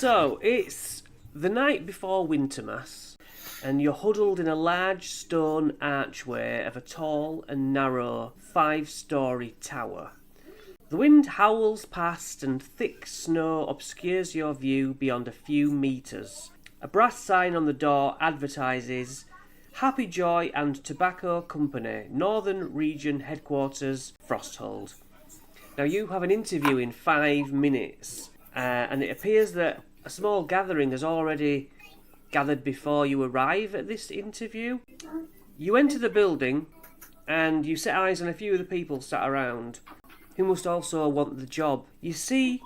So, it's the night before Wintermass, and you're huddled in a large stone archway of a tall and narrow 5-storey tower. The wind howls past and thick snow obscures your view beyond a few metres. A brass sign on the door advertises Happy Joy and Tobacco Company, Northern Region Headquarters, Frosthold. Now you have an interview in 5 minutes, and it appears that a small gathering has already gathered before you arrive at this interview. You enter the building and you set eyes on a few of the people sat around who must also want the job. You see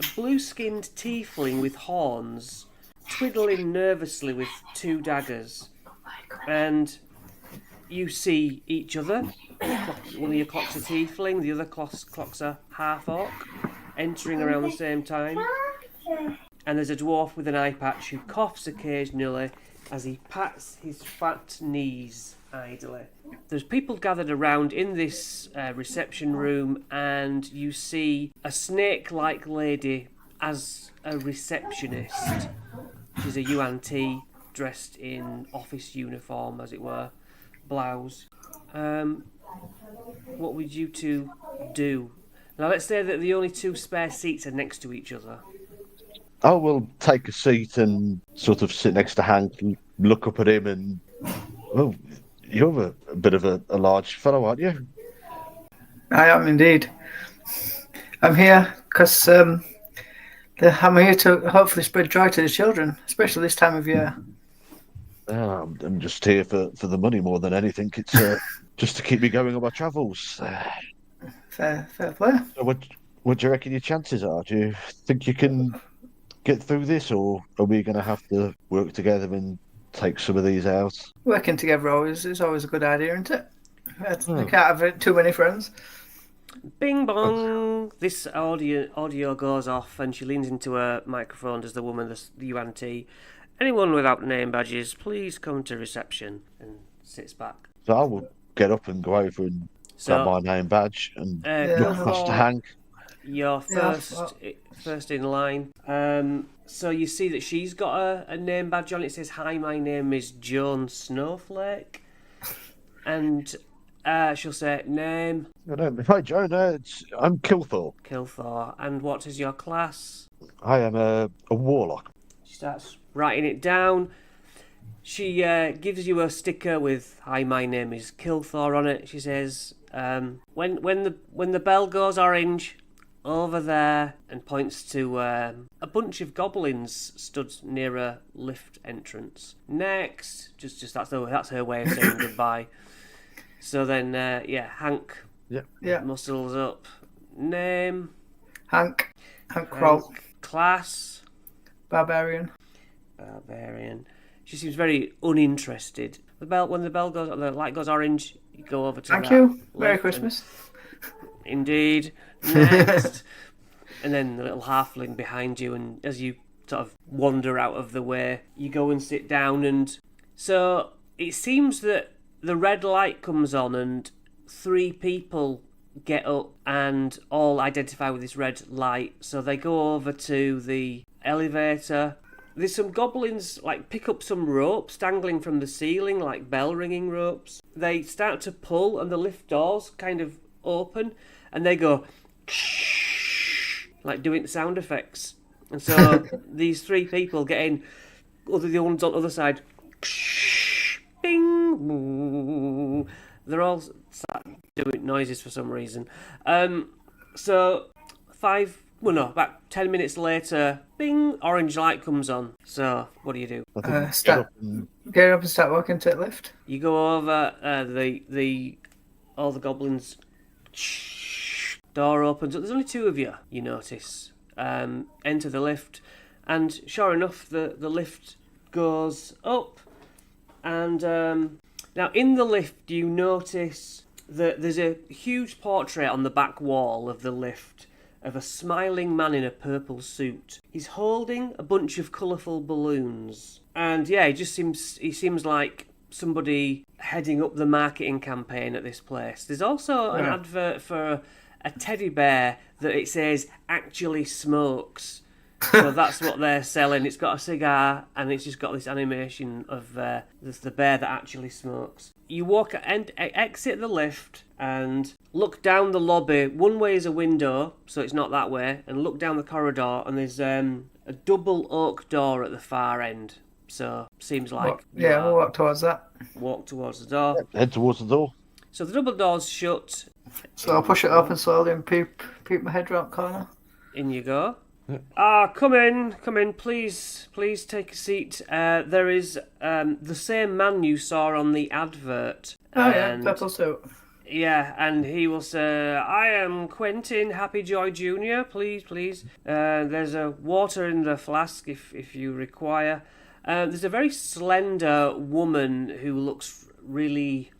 a blue-skinned tiefling with horns twiddling nervously with 2 daggers, and you see each other. One of your clocks a tiefling, the other clocks a half-orc, entering around the same time. And there's a dwarf with an eye patch who coughs occasionally as he pats his fat knees idly. There's people gathered around in this reception room, and you see a snake-like lady as a receptionist. She's a UNT dressed in office uniform, as it were, blouse. What would you two do? Now let's say that the only 2 spare seats are next to each other. I will take a seat and sort of sit next to Hank, look up at him, and well, you're a bit of a large fellow, aren't you? I am indeed. I'm here because I'm here to hopefully spread joy to the children, especially this time of year. I'm just here for the money more than anything. It's just to keep me going on my travels. Fair play. So what do you reckon your chances are? Do you think you can get through this, or are we going to have to work together and take some of these out? Working together is always a good idea, isn't it? You can't have too many friends. Bing bong! This audio goes off, and she leans into a microphone. Does the woman, the UNT? Anyone without name badges, please come to reception, and sits back. So I will get up and go over and grab my name badge and look across to Hank. You're first in line. So you see that she's got a name badge on it. It says, "Hi, my name is Joan Snowflake," and she'll say, "Name." Hi, Joan. I'm Kilthor. Kilthor. And what is your class? I am a warlock. She starts writing it down. She gives you a sticker with "Hi, my name is Kilthor" on it. She says, "When the bell goes orange, over there," and points to a bunch of goblins stood near a lift entrance. Next, just that's her way of saying goodbye. So then, Hank. Yeah. Muscles up. Name. Hank Kroll. Class. Barbarian. She seems very uninterested. When the light goes orange, you go over to. Thank you. Merry Christmas. Indeed. Next. And then the little halfling behind you, and as you sort of wander out of the way, you go and sit down. And so it seems that the red light comes on, and 3 people get up and all identify with this red light. So they go over to the elevator. There's some goblins pick up some ropes dangling from the ceiling, like bell ringing ropes. They start to pull, and the lift doors kind of open, and they go like doing sound effects. And so these 3 people get in, the ones on the other side, bing. They're all doing noises for some reason. So about 10 minutes later, bing, orange light comes on. So what do you do? Get up and start walking to the lift. You go over, all the goblins, door opens. There's only 2 of you, you notice. Enter the lift, and sure enough, the lift goes up. And now in the lift, you notice that there's a huge portrait on the back wall of the lift of a smiling man in a purple suit. He's holding a bunch of colourful balloons. And yeah, he seems like somebody heading up the marketing campaign at this place. There's also an advert for a teddy bear that it says "actually smokes," So that's what they're selling. It's got a cigar, and it's just got this animation of the bear that actually smokes. You walk and exit the lift and look down the lobby. One way is a window, so it's not that way, and look down the corridor, and there's a double oak door at the far end. So seems like we'll walk towards that. Walk towards the door. Head towards the door. So the double door's shut. So I'll push it open slowly and peep my head round the corner. In you go. Come in, please take a seat. There is the same man you saw on the advert. Oh yeah, purple suit. Yeah, and he will say, I am Quentin Happyjoy Jr., please. There's a water in the flask if you require. There's a very slender woman who looks really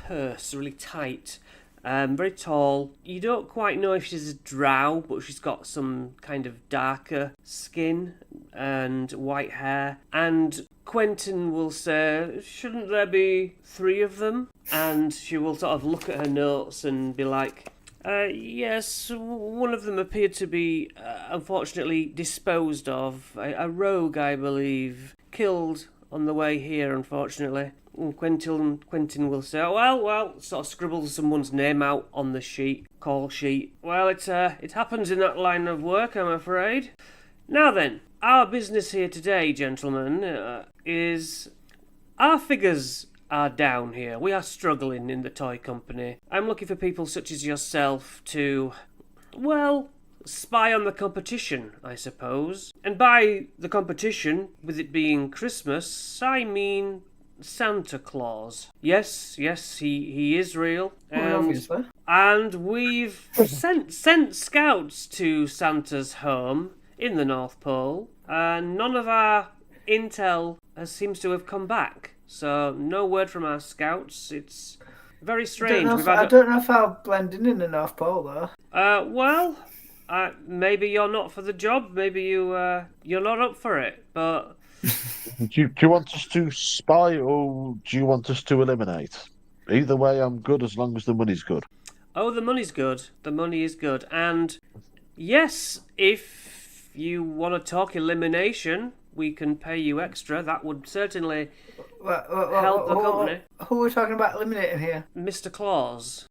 really tight. Very tall. You don't quite know if she's a drow, but she's got some kind of darker skin and white hair. And Quentin will say, shouldn't there be 3 of them? And she will sort of look at her notes and be like, yes, one of them appeared to be, unfortunately, disposed of. A rogue, I believe. Killed on the way here, unfortunately. And Quentin will say, well, sort of scribbles someone's name out on the call sheet. Well, it happens in that line of work, I'm afraid. Now then, our business here today, gentlemen, is our figures are down here. We are struggling in the toy company. I'm looking for people such as yourself to, well, spy on the competition, I suppose. And by the competition, with it being Christmas, I mean Santa Claus. Yes, he is real. Obviously. And we've sent scouts to Santa's home in the North Pole, and none of our intel seems to have come back. So no word from our scouts. It's very strange. I don't know if I'll blend in the North Pole though. Well, maybe you're not for the job. Maybe you're not up for it. But Do you want us to spy or do you want us to eliminate? Either way, I'm good as long as the money's good. Oh, the money's good. The money is good. And yes, if you want to talk elimination, we can pay you extra. That would certainly help the company. Who are we talking about eliminating here? Mr. Claus.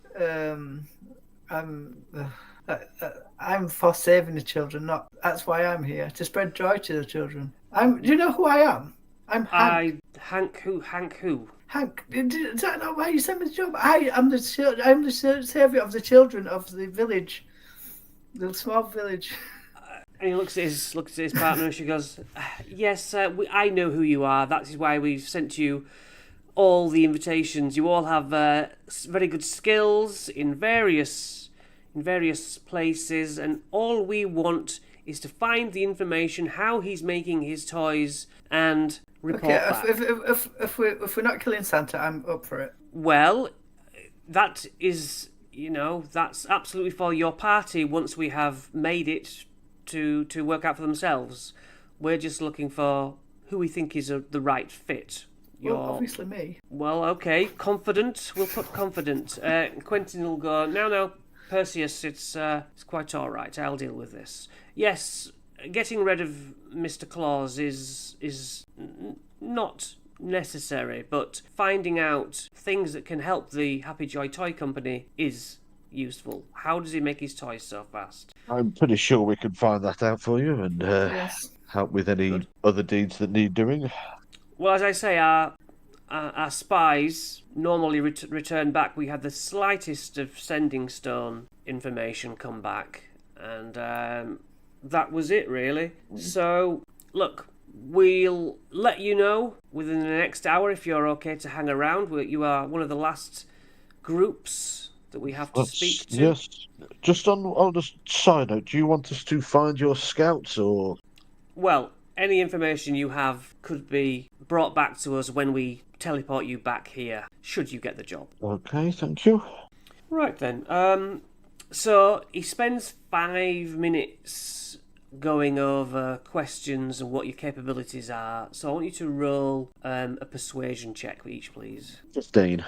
I'm for saving the children. That's why I'm here, to spread joy to the children. Do you know who I am? I'm Hank. Hank who? Hank, is that not why you sent me the job? I'm the saviour of the children of the village, the small village. And he looks at his partner and she goes, yes, I know who you are. That is why we've sent you all the invitations. You all have very good skills in various places, and all we want is to find the information how he's making his toys and report back. If we're not killing Santa, I'm up for it. Well, that is, that's absolutely for your party once we have made it to work out for themselves. We're just looking for who we think is the right fit. Well, obviously me. Well, okay, confident. We'll put confident. Quentin will go, no, Perseus, it's quite all right. I'll deal with this. Yes, getting rid of Mr. Claus is not necessary, but finding out things that can help the Happy Joy Toy Company is useful. How does he make his toys so fast? I'm pretty sure we can find that out for you and help with any other deeds that need doing. Well, as I say, our spies normally return back. We had the slightest of sending stone information come back, and that was it, really. So, look, we'll let you know within the next hour if you're okay to hang around. You are one of the last groups that we have to speak to. Yes. Just on a side note, do you want us to find your scouts or? Well, any information you have could be brought back to us when we teleport you back here, should you get the job. Okay, thank you. Right then. So he spends 5 minutes going over questions and what your capabilities are. So I want you to roll a persuasion check each, please. 15.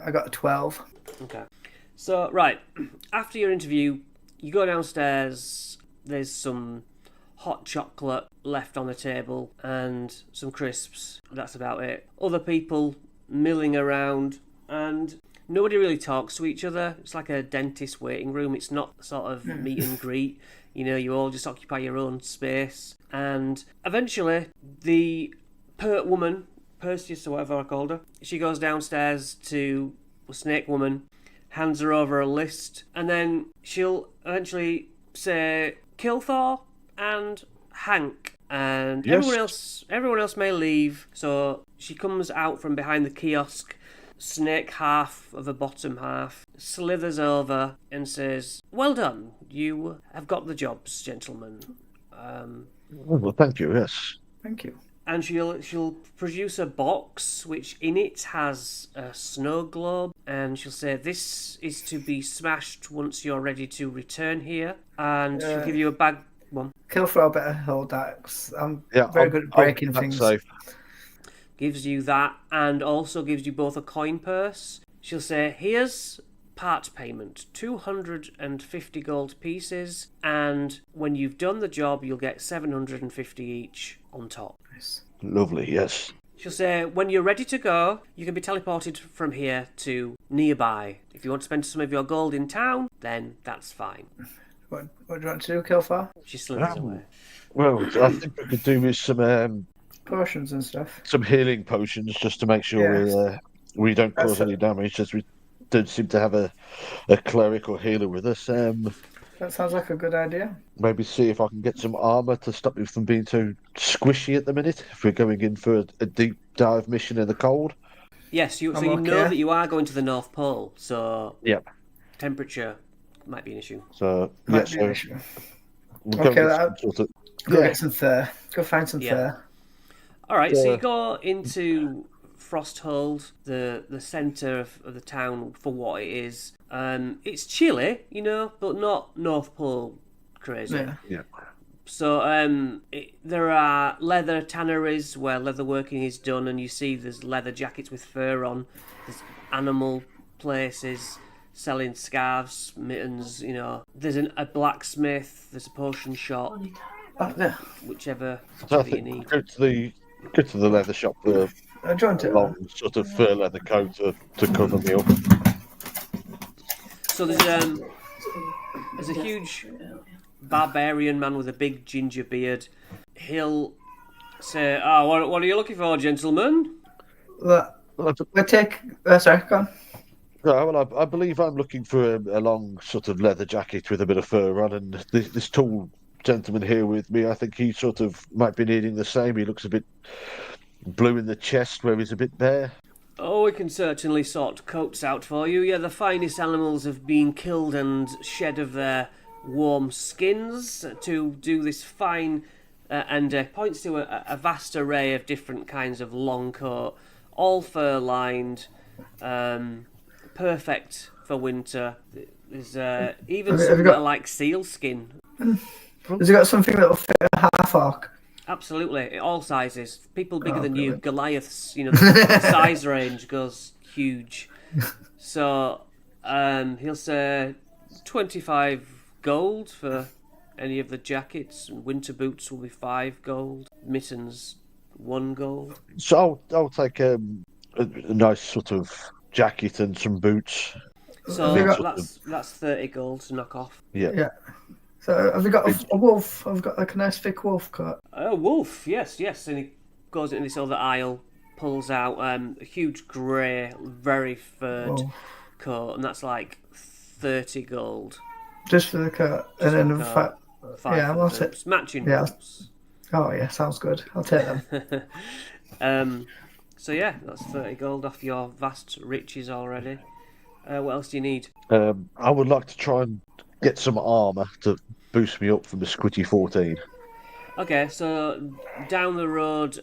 I got a 12. Okay. So, right, after your interview, you go downstairs, there's some hot chocolate left on the table and some crisps. That's about it. Other people milling around, and nobody really talks to each other. It's like a dentist waiting room. It's not sort of meet and greet. You all just occupy your own space. And eventually, the pert woman, Perseus or whatever I called her, she goes downstairs to the snake woman, hands her over a list, and then she'll eventually say, Kilthor and Hank. And Yes. everyone else may leave. So she comes out from behind the kiosk, snake half of a bottom half, slithers over and says, well done, you have got the jobs, gentlemen. Well, thank you. Yes. Thank you. And she'll produce a box which in it has a snow globe, and she'll say, this is to be smashed once you're ready to return here. And she'll give you a bag. One. Kilthor better hold that, 'cause I'm Yeah. very good at breaking that's things. safe. Gives you that, and also gives you both a coin purse. She'll say, here's part payment, 250 gold pieces, and when you've done the job, you'll get 750 each on top. Nice. Lovely. Yes. She'll say, when you're ready to go, you can be teleported from here to nearby. If you want to spend some of your gold in town, then that's fine. What do you want to do, Kilthor? She slithers away. Well, I think we could do with Potions and stuff. some healing potions just to make sure we don't cause any damage, as we don't seem to have a cleric or healer with us. That sounds like a good idea. Maybe see if I can get some armour to stop me from being too squishy at the minute if we're going in for a deep dive mission in the cold. Yes, you know that you are going to the North Pole, so Yep. temperature might be an issue. So, Might be an issue. we'll Okay, go with some sort of... Go get some fur. Go find some Yeah. fur. All right, so you go into Frosthold, the centre of the town for what it is. It's chilly, but not North Pole crazy. Yeah. Yeah. So there are leather tanneries where leather working is done, and you see there's leather jackets with fur on. There's animal places selling scarves, mittens. There's a blacksmith. There's a potion shop. Oh, yeah. Whichever So I you think need. go to the leather shop for I joined a it. long sort of fur leather coat to cover me up. So there's a huge barbarian man with a big ginger beard. He'll say, what are you looking for, gentlemen? We'll take... sorry, go on. Well, I believe I'm looking for a long sort of leather jacket with a bit of fur on, and this tall gentleman here with me, I think he sort of might be needing the same. He looks a bit blue in the chest where he's a bit bare. Oh, we can certainly sort coats out for you. Yeah, the finest animals have been killed and shed of their warm skins to do this fine, and points to a vast array of different kinds of long coat, all fur-lined, perfect for winter. There's even some that are like seal skin. Has he got something that will fit a half-orc? Absolutely, all sizes. People bigger than brilliant. you, Goliaths, the size range goes huge. So he'll say 25 gold for any of the jackets, and winter boots will be 5 gold, mittens 1 gold. So I'll take a nice sort of jacket and some boots. So that's 30 gold to knock off. Yeah. So have you got a wolf? I've got like a nice thick wolf coat. A wolf, yes. And he goes into this other aisle, pulls out a huge grey, very furred coat, and that's like 30 gold. Just for the coat. And then the fat. 5 Yeah, for I'll the take. boots. Matching Yeah. boots. Oh yeah, sounds good. I'll take them. So yeah, that's 30 gold off your vast riches already. What else do you need? I would like to try and get some armour to boost me up from the squidgy 14. Okay, so down the road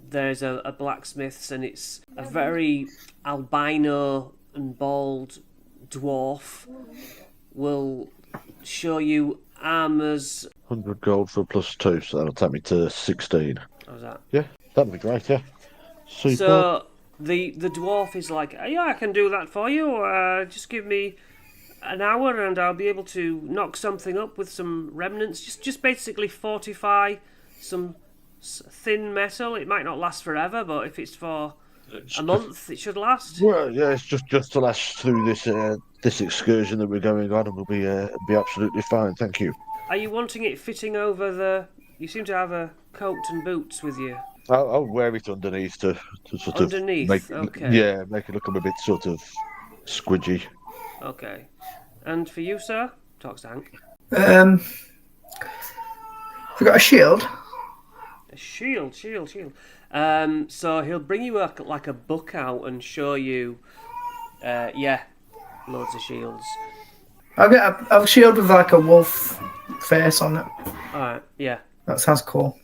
there's a blacksmith's, and it's a very albino and bald dwarf. Will show you armours. 100 gold for +2, so that'll take me to 16. How's that? Yeah, that'd be great, yeah. Super. So the dwarf is like, yeah, I can do that for you. Just give me an hour, and I'll be able to knock something up with some remnants. Just basically fortify some thin metal. It might not last forever, but if it's for a month, it should last. Well, yeah, it's just to last through this excursion that we're going on, and we'll be absolutely fine. Thank you. Are you wanting it fitting over the... You seem to have a coat and boots with you. I'll wear it underneath to sort Underneath, of okay. make it look a bit sort of squidgy. Okay. And for you, sir? Talks to Hank. We got a shield. A shield. So he'll bring you like a book out and show you, loads of shields. I'll get a shield with like a wolf face on it. Alright, yeah. That sounds cool.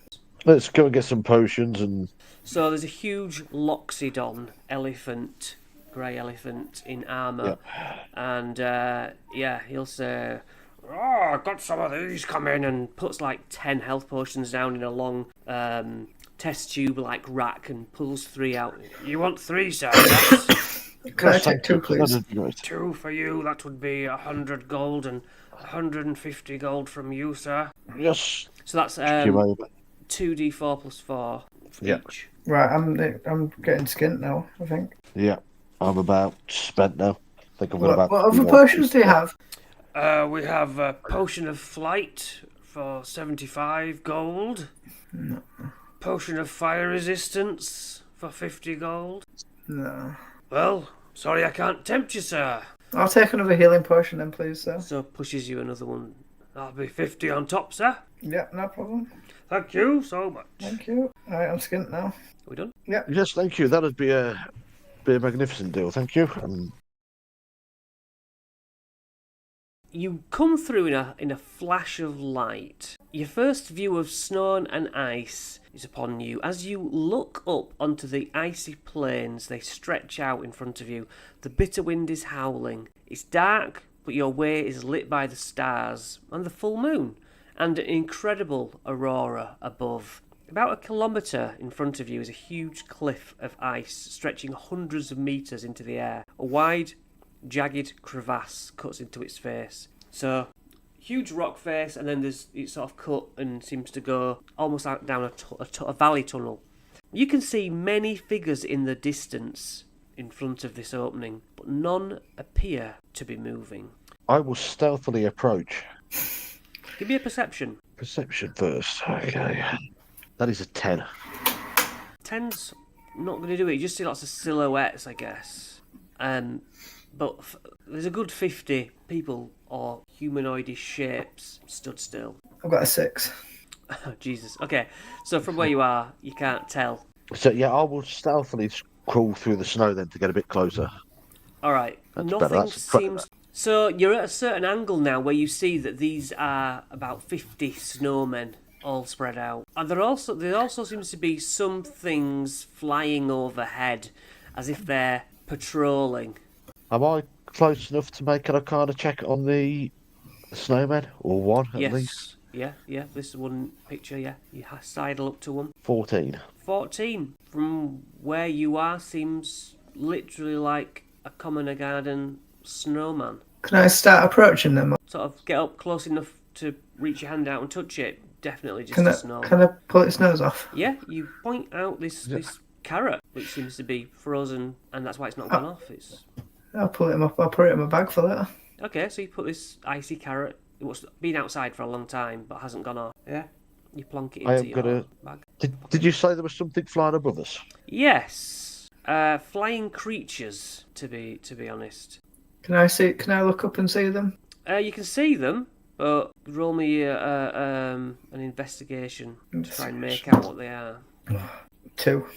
Let's go and get some potions and. So there's a huge Loxodon elephant, grey elephant in armour, and he'll say, "Oh, I've got some of these. Come in," and puts like 10 health potions down in a long test tube like rack and pulls 3 out. You want 3, sir? Yes. Can I take 2, please? 2 for you. That would be 100 gold and 150 gold from you, sir. Yes. So that's 2d4 plus 4 for each. Right, I'm getting skint now, I think. Yeah, I'm about spent now. I think I'm about. What other potions do you have? We have a potion of flight for 75 gold. No. Potion of fire resistance for 50 gold. No. Well, sorry I can't tempt you, sir. I'll take another healing potion then, please, sir. So pushes you another one. That'll be 50 on top, sir. Yeah, no problem. Thank you so much. Thank you. Alright, I'm skint now. Are we done? Yeah. Yes, thank you. That'd be a magnificent deal. Thank you. You come through in a flash of light. Your first view of snow and ice is upon you. As you look up onto the icy plains, they stretch out in front of you. The bitter wind is howling. It's dark, but your way is lit by the stars and the full moon, and an incredible aurora above. About a kilometre in front of you is a huge cliff of ice stretching hundreds of metres into the air. A wide, jagged crevasse cuts into its face. So, huge rock face, and then it's sort of cut and seems to go almost out down a valley tunnel. You can see many figures in the distance in front of this opening, but none appear to be moving. I will stealthily approach. Give me a perception. Perception first. Okay. That is a 10. 10's not going to do it. You just see lots of silhouettes, I guess. But there's a good 50 people or humanoidish shapes stood still. I've got a 6. Oh, Jesus. Okay, so from where you are, you can't tell. So yeah, I will stealthily crawl through the snow then to get a bit closer. All right. Nothing seems... So you're at a certain angle now where you see that these are about 50 snowmen all spread out. And there also seems to be some things flying overhead as if they're patrolling. Am I close enough to make an Arcana check on the snowman? Or one, at least? Yeah. This one picture, yeah. You sidle up to one. 14. 14. From where you are seems literally like a common garden snowman. Can I start approaching them? Sort of get up close enough to reach your hand out and touch it. Definitely just Can a snowman. Can I pull its nose off? Yeah, you point out this carrot, which seems to be frozen, and that's why it's not gone off. I'll pull it up. I'll put it in my bag for later. Okay, so you put this icy carrot. It's been outside for a long time, but hasn't gone off. Yeah, you plonk it into your bag. Did you say there was something flying above us? Yes, flying creatures. To be honest. Can I look up and see them? You can see them, but roll me an investigation to try and make out what they are. 2.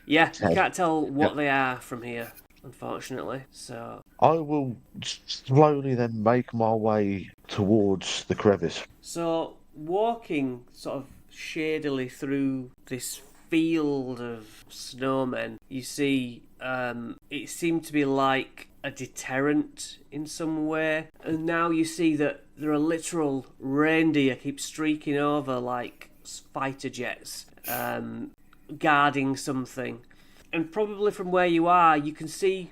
Yeah, you can't tell what they are from here, unfortunately. So I will slowly then make my way towards the crevice. So walking sort of shadily through this field of snowmen, you see it seemed to be like a deterrent in some way, and now you see that there are literal reindeer keep streaking over like fighter jets, guarding something. And probably from where you are, you can see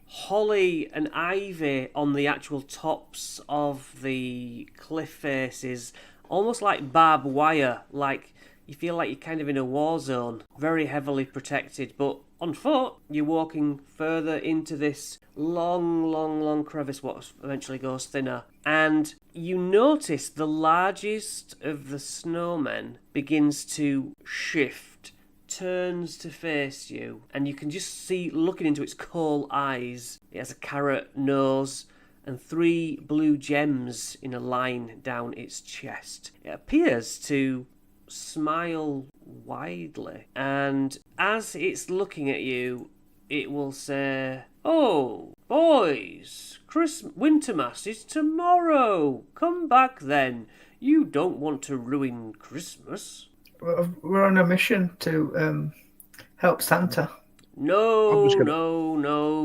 holly and ivy on the actual tops of the cliff faces, almost like barbed wire, like you feel like you're kind of in a war zone, very heavily protected, but on foot, you're walking further into this long crevice, what eventually goes thinner. And you notice the largest of the snowmen begins to shift, turns to face you, and you can just see, looking into its coal eyes, it has a carrot nose and 3 blue gems in a line down its chest. It appears to smile widely, and as it's looking at you, it will say, "Oh, boys, Wintermass is tomorrow. Come back then. You don't want to ruin Christmas." We're on a mission to help Santa. No,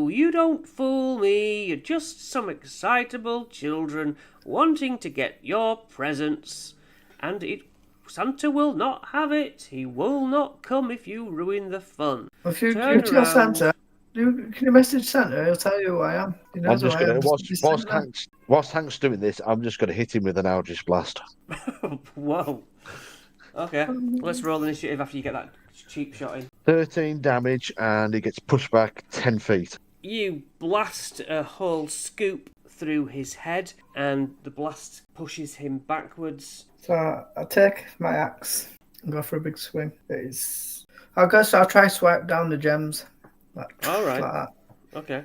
you don't fool me. You're just some excitable children wanting to get your presents, and Santa will not have it. He will not come if you ruin the fun. If you tell Santa, can you message Santa? He'll tell you who I am. He knows I'm just who I going am. to, whilst Hank's doing this, I'm just going to hit him with an Eldritch Blast. Whoa. Okay, let's roll initiative after you get that cheap shot in. 13 damage, and he gets pushed back 10 feet. You blast a whole scoop through his head, and the blast pushes him backwards. So I'll take my axe and go for a big swing. I'll try swipe down the gems. All right. Like that. Okay.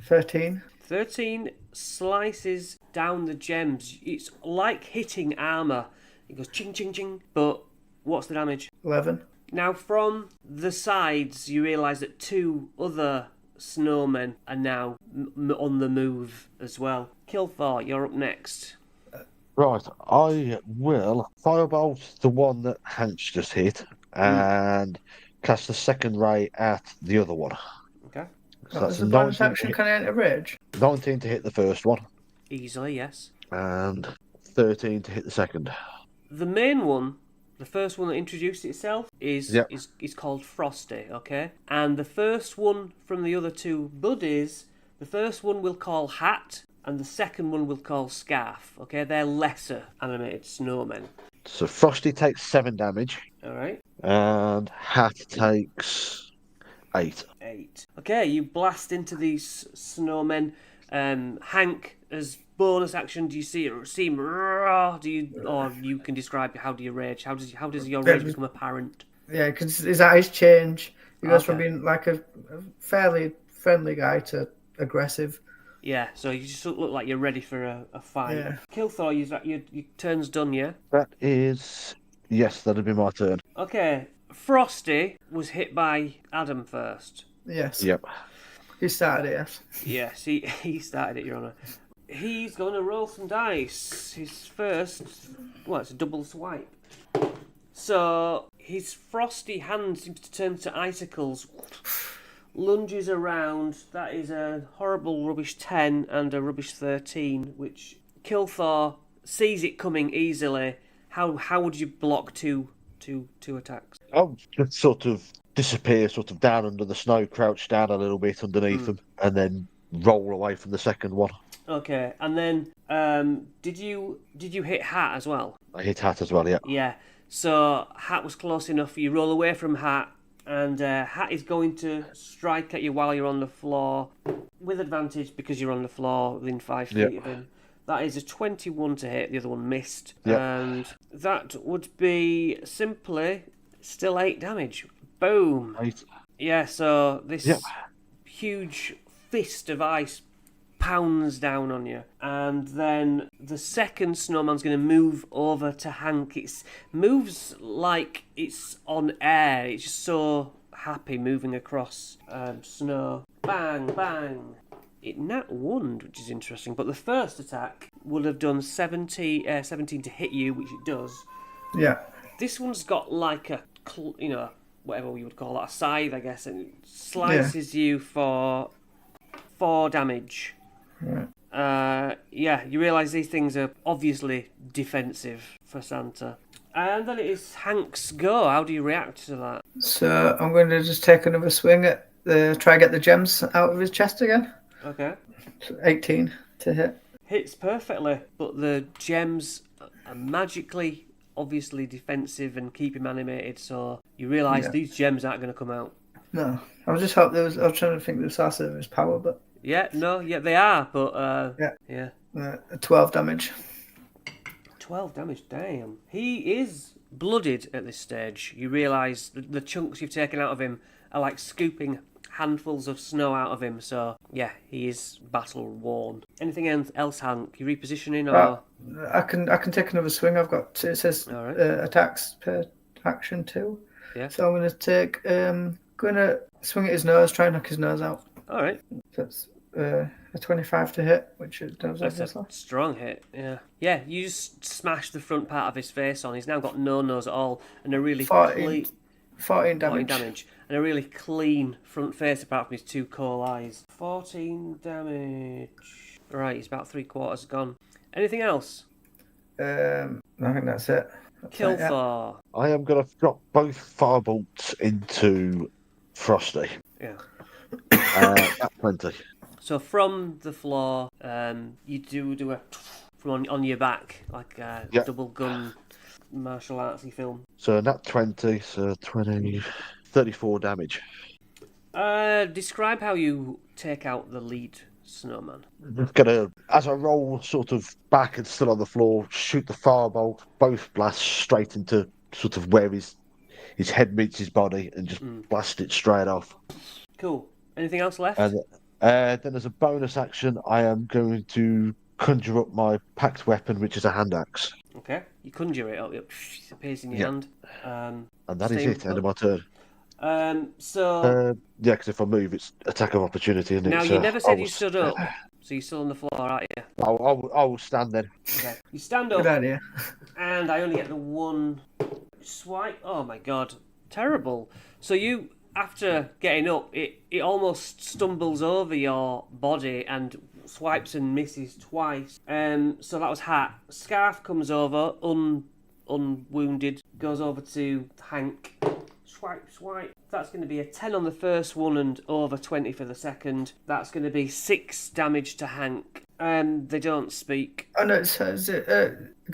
13. 13 slices down the gems. It's like hitting armour. It goes ching, ching, ching. But what's the damage? 11. Now, from the sides, you realise that 2 other snowmen are now on the move as well. Kilthor, you're up next. Right, I will firebolt the one that Hank's just hit and cast the second ray at the other one. Okay. So that's a bonus action. Can I enter rage? 19 to hit the first one. Easily, yes. And 13 to hit the second. The main one, the first one that introduced itself, is called Frosty, okay? And the first one from the other 2 buddies, the first one we'll call Hat, and the second one we'll call Scarf, okay? They're lesser animated snowmen. So Frosty takes 7 damage. All right. And Hat takes 8. 8. Okay, you blast into these snowmen. Hank, as bonus action, do you seem raw? Or you can describe how do you rage? How does your rage become apparent? Yeah, because his eyes change. He goes from being like a fairly friendly guy to aggressive. Yeah, so you just look like you're ready for a fight. Yeah. Kilthor, your turn's done, yeah? That is... Yes, that'll be my turn. Okay, Frosty was hit by Adam first. Yes. Yep. He started it, yes. Yes, he started it, Your Honour. He's going to roll some dice. His first... Well, it's a double swipe. So, his frosty hand seems to turn to icicles. Lunges around. That is a horrible rubbish 10 and a rubbish 13, which Kilthor sees it coming easily. How would you block two attacks? I'll just sort of disappear, sort of down under the snow, crouch down a little bit underneath them, and then roll away from the second one. Okay, and then did you hit Hat as well? I hit Hat as well, yeah. Yeah. So Hat was close enough. You roll away from Hat, and Hat is going to strike at you while you're on the floor with advantage because you're on the floor within 5 feet of him. That is a 21 to hit. The other one missed, and that would be simply still 8 damage. Boom. 8. Yeah. So this huge fist of ice pounds down on you, and then the second snowman's going to move over to Hank. It moves like it's on air. It's just so happy moving across snow. Bang, bang. It nat 1, which is interesting, but the first attack would have done 17 to hit you, which it does. Yeah. This one's got like a, whatever you would call that, a scythe, I guess, and it slices you for 4 damage. Right. You realise these things are obviously defensive for Santa. And then it is Hank's go. How do you react to that? So I'm going to just take another swing at try and get the gems out of his chest again. Okay. 18 to hit. Hits perfectly, but the gems are magically, obviously defensive and keep him animated, so you realise these gems aren't going to come out. No, I was just hoping I was trying to think the source of his power, but Yeah, they are, but yeah. 12 damage. 12 damage, damn. He is blooded at this stage. You realise the chunks you've taken out of him are like scooping handfuls of snow out of him, so yeah, he is battle worn. Anything else, Hank? You repositioning or? I can take another swing. I've got it says All right. Attacks per action 2. Yeah. So I'm gonna swing at his nose, try and knock his nose out. All right. That's a 25 to hit, which it does. That's a strong hit. Yeah. Yeah. You just smash the front part of his face on. He's now got no nose at all, and a really 14 14 damage. damage, and a really clean front face apart from his 2 coal eyes. 14 damage. Right, he's about 3/4 gone. Anything else? I think that's it. Kill Thor. I am going to drop both firebolts into Frosty. Yeah. At 20. So from the floor, you do a from on your back, like a double gun martial artsy film. So nat 20, so 20, 34 damage. Describe how you take out the lead snowman. Gonna, as I roll sort of back and still on the floor, shoot the firebolt, both blasts straight into sort of where his head meets his body and just blast it straight off. Cool. Anything else left? And then as a bonus action, I am going to conjure up my packed weapon, which is a hand axe. Okay. You conjure it up, it appears in your hand. And that is it, end of my turn. So... because if I move, it's attack of opportunity, isn't it? Now, you never said you stood up, so you're still on the floor, aren't you? I will stand then. Okay. You stand up, Good idea. and I only get the one swipe. Oh my god. Terrible. So you, after getting up, it almost stumbles over your body and swipes and misses twice. So that was Hat. Scarf comes over, unwounded, goes over to Hank. Swipe. That's going to be a 10 on the first one and over 20 for the second. That's going to be 6 damage to Hank. They don't speak. Oh no,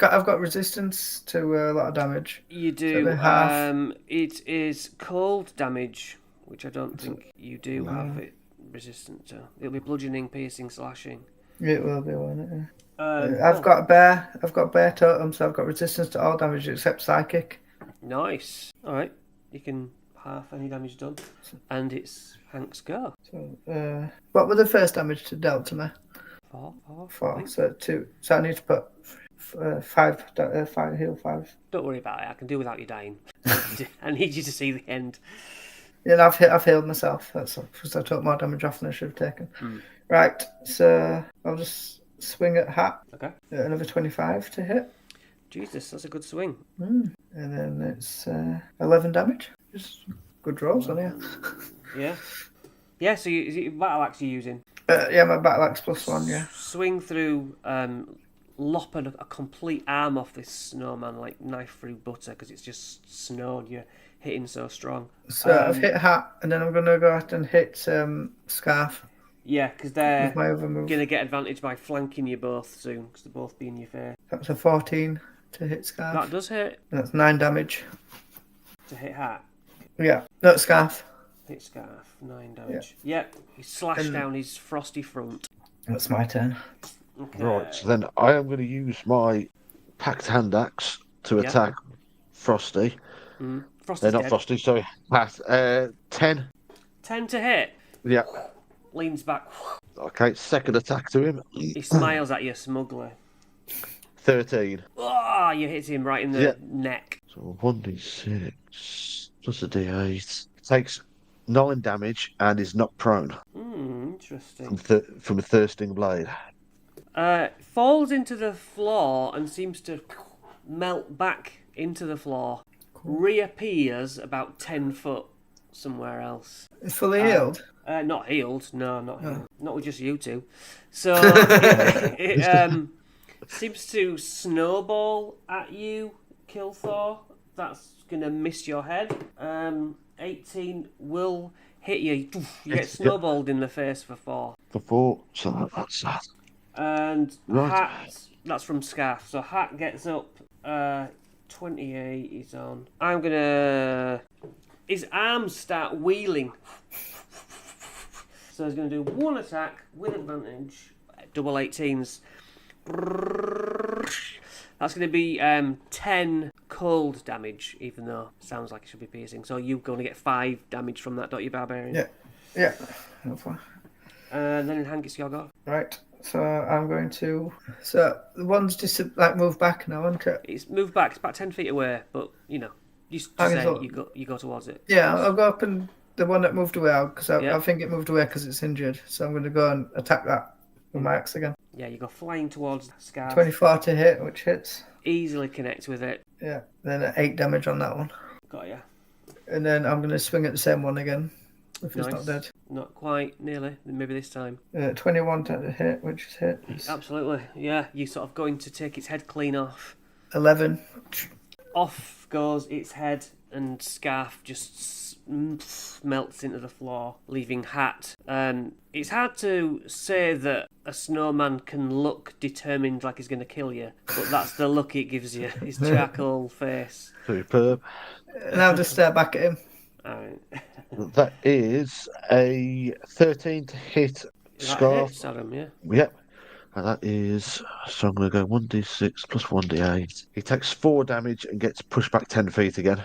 I've got resistance to a lot of damage. You do. So half. It is cold damage, which I don't think you do have it resistant to. It'll be bludgeoning, piercing, slashing. It will be, won't it? I've got bear totem, so I've got resistance to all damage except psychic. Nice. All right. You can half any damage done, and it's Hank's go. So, what were the first damage to dealt to me? 4. So 2. So I need to put 5 heal 5. Don't worry about it. I can do without you dying. I need you to see the end. Yeah, I've healed myself. That's because I took more damage off than I should have taken. Right. So I'll just swing at Hat. Okay. Another 25 to hit. Jesus, that's a good swing. And then it's 11 damage. Just good rolls on here. Yeah. Yeah, so is it battle axe you're using? Yeah, my battle axe +1, yeah. Swing through, lopping a complete arm off this snowman like knife through butter because it's just snow and you're hitting so strong. So I've hit Hat and then I'm going to go out and hit Scarf. Yeah, because they're going to get advantage by flanking you both soon because they'll both be in your face. That's a 14 to hit Scarf. That does hit. That's 9 damage. To hit Hat. Yeah, no, Scarf. Hit Scarf, 9 damage. Yep, he slashed down his frosty front. That's my turn. Okay. Right, so then I am going to use my packed hand axe to attack Frosty. Frosty's Not dead. Frosty, sorry. Pat. 10. 10 to hit. Yeah. Leans back. Okay, second attack to him. He smiles at you smugly. 13. Oh, you hit him right in the neck. So 1d6 plus a d8. Takes 9 damage and is knocked prone. Interesting. From a thirsting blade. Falls into the floor and seems to melt back into the floor. Cool. Reappears about 10 foot somewhere else. It's fully healed? Not healed. No, not healed. Not with just you two. So it seems to snowball at you, Kilthor. That's going to miss your head. 18 will hit you. You get snowballed in the face for 4. For 4, so that's that. And Right. Hat, that's from Scarf. So Hat gets up. 28 is on. I'm gonna. His arms start wheeling. So he's gonna do 1 attack with advantage. Double 18s. That's going to be 10 cold damage, even though it sounds like it should be piercing. So you're going to get 5 damage from that, don't you, Barbarian? Yeah. And then in Hank, it's your go. Right. So I'm going to. So the one's just move back now, isn't it? It's moved back. It's about 10 feet away, but you just say you go towards it. Yeah, I'll go up and the one that moved away because I think it moved away because it's injured. So I'm going to go and attack that with my axe again. Yeah, you go flying towards Scarf. 24 to hit, which hits. Easily connect with it. Yeah. Then 8 damage on that one. Got ya. And then I'm going to swing at the same one again. If it's not dead. Not quite, nearly. Maybe this time. 21 to hit, which is hit. Absolutely. Yeah, you sort of going to take its head clean off. 11. Off goes its head, and Scarf just melts into the floor, leaving Hat. It's hard to say that a snowman can look determined like he's going to kill you, but that's the look it gives you, his charcoal face. Superb. And I'll just stare back at him. Alright. That is a 13 to hit Scarf. Hits, Adam, yeah? Yep. And that is, so I'm going to go 1d6 plus 1d8. He takes 4 damage and gets pushed back 10 feet again.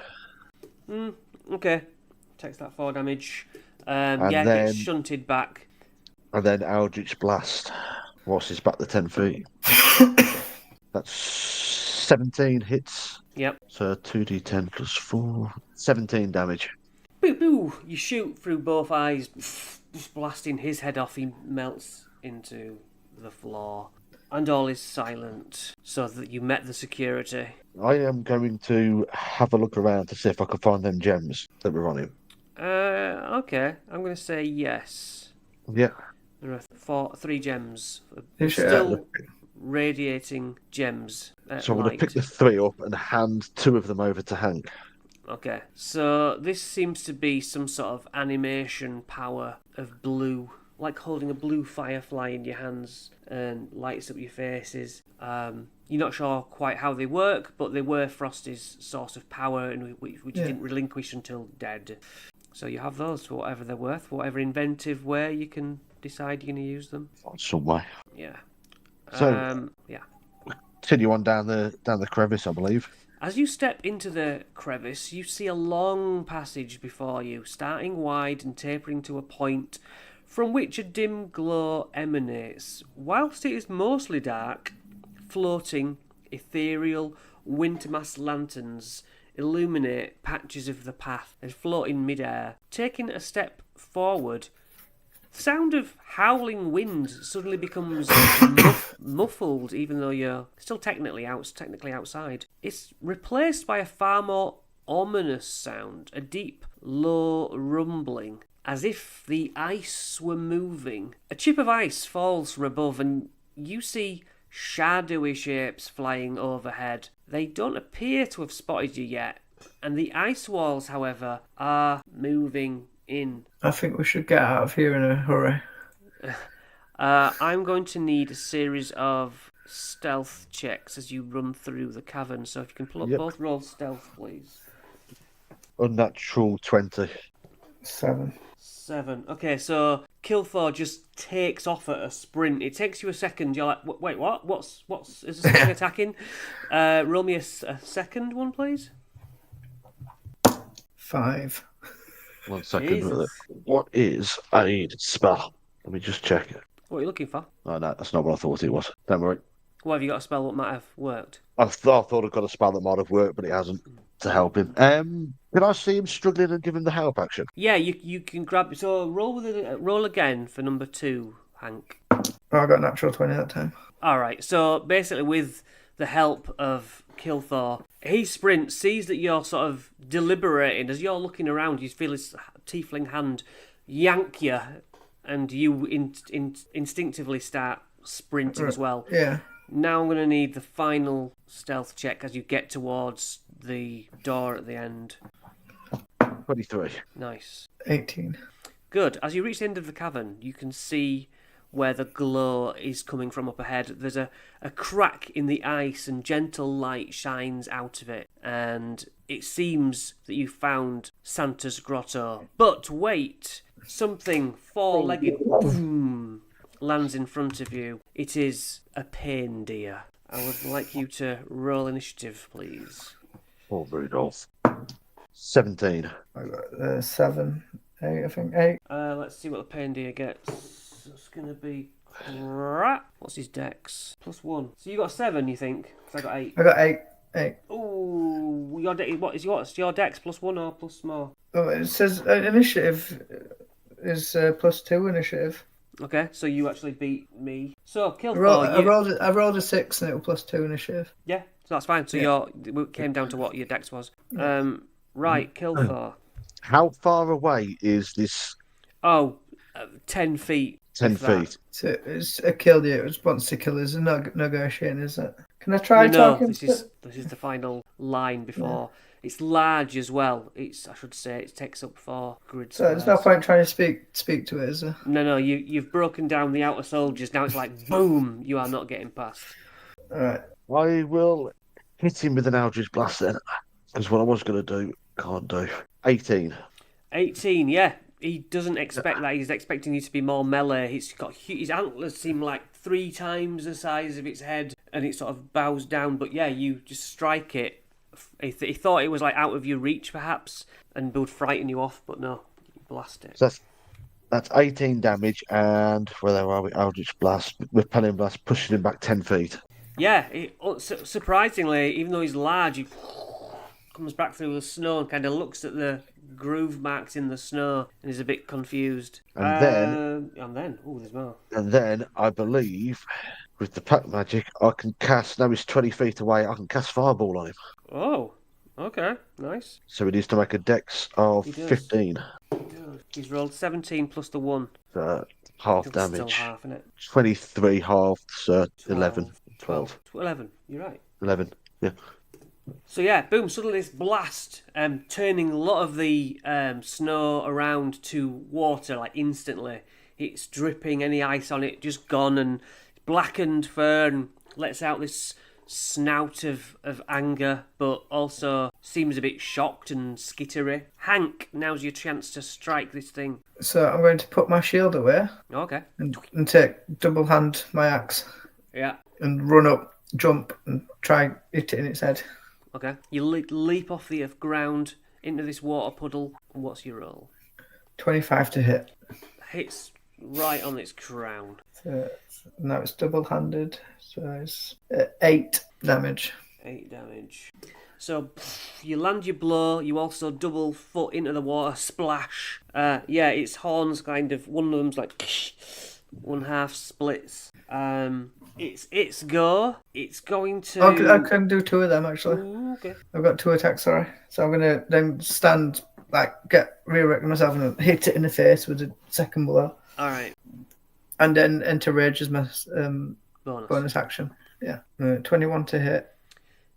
Okay. Takes that 4 damage. And then, gets shunted back. And then Eldritch Blast whilst he's back the 10 feet. That's 17 hits. Yep. So 2d10 plus 4. 17 damage. Boo boo! You shoot through both eyes, just blasting his head off. He melts into the floor. And all is silent, so that you met the security. I am going to have a look around to see if I can find them gems that were on him. Okay. I'm going to say yes. Yeah. There are 3 gems. Sure. Still radiating gems. So I'm going to pick the 3 up and hand 2 of them over to Hank. Okay. So this seems to be some sort of animation power of blue. Like holding a blue firefly in your hands and lights up your faces. You're not sure quite how they work, but they were Frosty's source of power, and which he didn't relinquish until dead. So you have those for whatever they're worth, whatever inventive way you can decide you're going to use them. Some way. Yeah. So, yeah. Continue on down the crevice, I believe. As you step into the crevice, you see a long passage before you, starting wide and tapering to a point from which a dim glow emanates. Whilst it is mostly dark, floating, ethereal Wintermass lanterns illuminate patches of the path and float in midair. Taking a step forward, the sound of howling wind suddenly becomes muffled, even though you're still technically outside. It's replaced by a far more ominous sound, a deep, low rumbling, as if the ice were moving. A chip of ice falls from above, and you see shadowy shapes flying overhead. They don't appear to have spotted you yet, and the ice walls, however, are moving in. I think we should get out of here in a hurry. I'm going to need a series of stealth checks as you run through the cavern, so if you can pull up both roll stealth, please. Unnatural 20. 7. Okay, so Kilthor just takes off at a sprint. It takes you a second. You're like, wait, what? What's? Is there something attacking? Roll me a second one, please. 5. 1 second. Jesus. What is a spell? Let me just check it. What are you looking for? Oh, no, that's not what I thought it was. Don't worry. Well, have you got a spell that might have worked? I thought I'd got a spell that might have worked, but it hasn't, to help him. Can I see him struggling and give him the help action? Yeah, you can grab. So roll again for number 2, Hank. Oh, I got natural 20 that time. All right. So basically, with the help of Kilthor, he sprints, sees that you're sort of deliberating. As you're looking around, you feel his tiefling hand yank you, and you instinctively start sprinting as well. Yeah. Now I'm going to need the final stealth check as you get towards the door at the end. 23. Nice. 18. Good. As you reach the end of the cavern, you can see where the glow is coming from up ahead. There's a crack in the ice and gentle light shines out of it. And it seems that you found Santa's grotto. But wait, something four-legged boom lands in front of you. It is a pain deer. I would like you to roll initiative, please. Oh, Rudolph. 17. I got 7, 8, I think 8. Let's see what the pain deer gets. It's going to be crap. What's his dex? +1. So you got 7, you think? Because I got 8. I got 8. 8. Ooh, what is your dex +1 or plus more? Oh, it says initiative is +2 initiative. Okay, so you actually beat me. So kill I rolled a 6 and it was +2 initiative. Yeah, so that's fine. So it came down to what your dex was. Right, kill Thor. How far away is this? 10 feet. 10 feet. So it's a kill deer. It wants to kill us. No negotiating, is it? Can I try talking? This is the final line before. Yeah. It's large as well. It takes up 4 grid squares. So there's no point trying to speak to it, is there? No, you've broken down the outer soldiers. Now it's like, boom, you are not getting past. All right. I will hit him with an Eldritch Blast then, because what I was going to do, can't do. 18. 18, yeah. He doesn't expect that. He's expecting you to be more melee. His antlers seem like 3 times the size of its head, and it sort of bows down. But yeah, you just strike it. He thought it was like out of your reach, perhaps, and would frighten you off. But no, you blast it. So that's 18 damage, and where are we? Eldritch Blast with Penning Blast, pushing him back 10 feet. Yeah, surprisingly, even though he's large, he comes back through the snow and kind of looks at the groove marks in the snow and is a bit confused. And then, there's more. And then I believe with the pack magic, I can cast. Now he's 20 feet away. I can cast Fireball on him. Oh, okay, nice. So he needs to make a Dex of 15. He's rolled 17 plus the 1. So half damage. Still half, isn't it? 23 halved, so 11. 12. 11, you're right. 11, yeah. So yeah, boom, suddenly this blast turning a lot of the snow around to water, like instantly. It's dripping, any ice on it just gone, and blackened fur, and lets out this snout of anger, but also seems a bit shocked and skittery. Hank, now's your chance to strike this thing. So I'm going to put my shield away. Okay. And take double hand my axe. Yeah. And run up, jump, and try hit it in its head. Okay. You leap off the ground into this water puddle. What's your roll? 25 to hit. Hits right on its crown. So now it's double-handed. So it's 8 damage. 8 damage. So you land your blow. You also double foot into the water. Splash. Its horns kind of, one of them's like one half splits. It's go. It's going to. I can do 2 of them actually. Ooh, okay. I've got 2 attacks. Sorry. So I'm gonna then stand get rear-erect myself and hit it in the face with a second blow. All right. And then enter rage as my bonus action. Yeah. 21 to hit.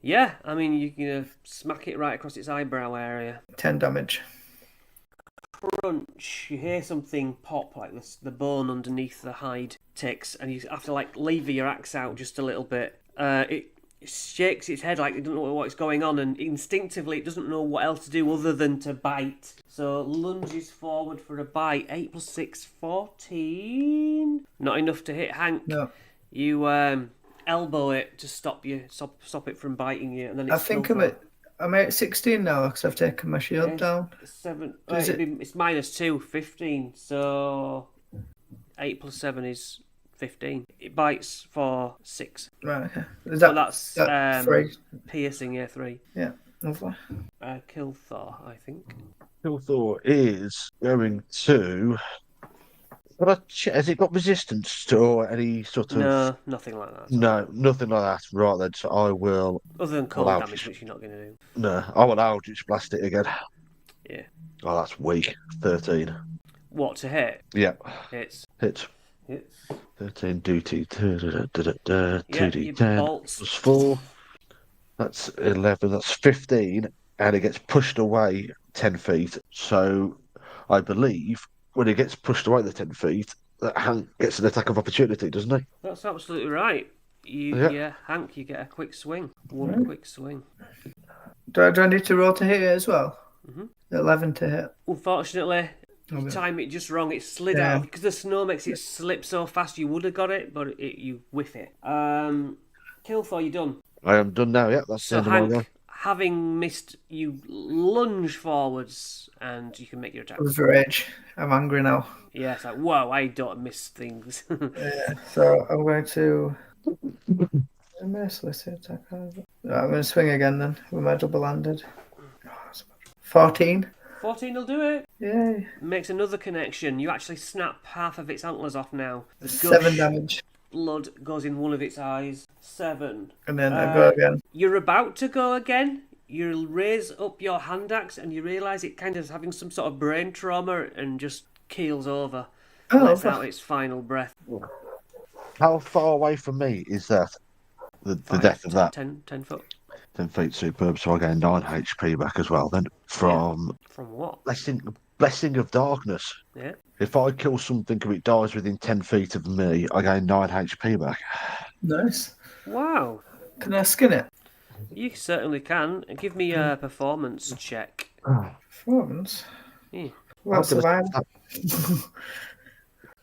Yeah, I mean you can smack it right across its eyebrow area. 10 damage. Crunch. You hear something pop, like this, the bone underneath the hide ticks, and you have to lever your axe out just a little bit. It shakes its head like it doesn't know what's going on, and instinctively it doesn't know what else to do other than to bite. So lunges forward for a bite. 8 plus 6, 14. Not enough to hit Hank. No. You elbow it to stop it from biting you, and then I think I'm at 16 now because I've taken my shield down. 7. It's -2, 15. So 8 plus 7 is 15. It bites for 6. Right. Okay. That's 3. Piercing. Yeah, 3. Yeah. Lovely. Kill Thor, I think. Kill Thor is going to. But has it got resistance to or any sort of? No, nothing like that. No, nothing like that. Right then, so I will. Other than cold damage, which you're not going to do. No, I will Eldritch Blast it again. Yeah. Oh, that's weak. 13. What, to hit? Yeah. Hits. 13 duty. 2d10 plus 4. That's 11. That's 15, and it gets pushed away 10 feet. So I believe when he gets pushed away the 10 feet, that Hank gets an attack of opportunity, doesn't he? That's absolutely right. Yeah. Hank, you get a quick swing. One Right. quick swing. Do I need to roll to hit it as well? Mm-hmm. 11 to hit. Unfortunately, you Okay. time it just wrong. It slid Yeah. out because the snow makes it slip so fast. You would have got it, but you whiff it. Kilthor, you done? I am done now, yeah. That's the So end of my go. Hank, having missed, you lunge forwards and you can make your attack. With rage. I'm angry now. Yeah, it's like, whoa, I don't miss things. So I'm going to. Merciless attack. I'm going to swing again then with my double-handed. 14. 14 will do it. Yay. Makes another connection. You actually snap half of its antlers off now. The 7 damage. blood goes in one of its eyes. 7. And then I go again. You're about to go again. You raise up your hand axe and you realise it kind of is having some sort of brain trauma and just keels over. Lets out its final breath. How far away from me is that? The death of that? 10 foot. 10 feet, superb. So I gain 9 HP back as well then. From what? Blessing of Darkness. Yeah. If I kill something and it dies within 10 feet of me, I gain 9 HP back. Nice. Wow. Can I skin it? You certainly can. Give me a performance check. Performance? Yeah. What about survival?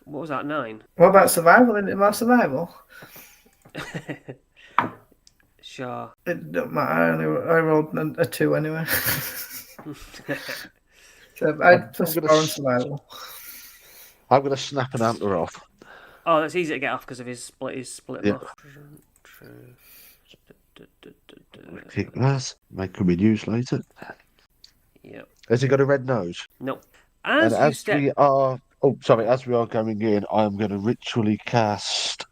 What was that, 9? What about survival? Isn't it about survival? Sure. It don't matter. I rolled a 2 anyway. So I'd plus 4 on survival. I'm going to snap an antler off. Oh, that's easy to get off because of his split Yeah. off. Kick that. May could be used later. Yep. Has he got a red nose? Nope. As we are going in, I am going to ritually cast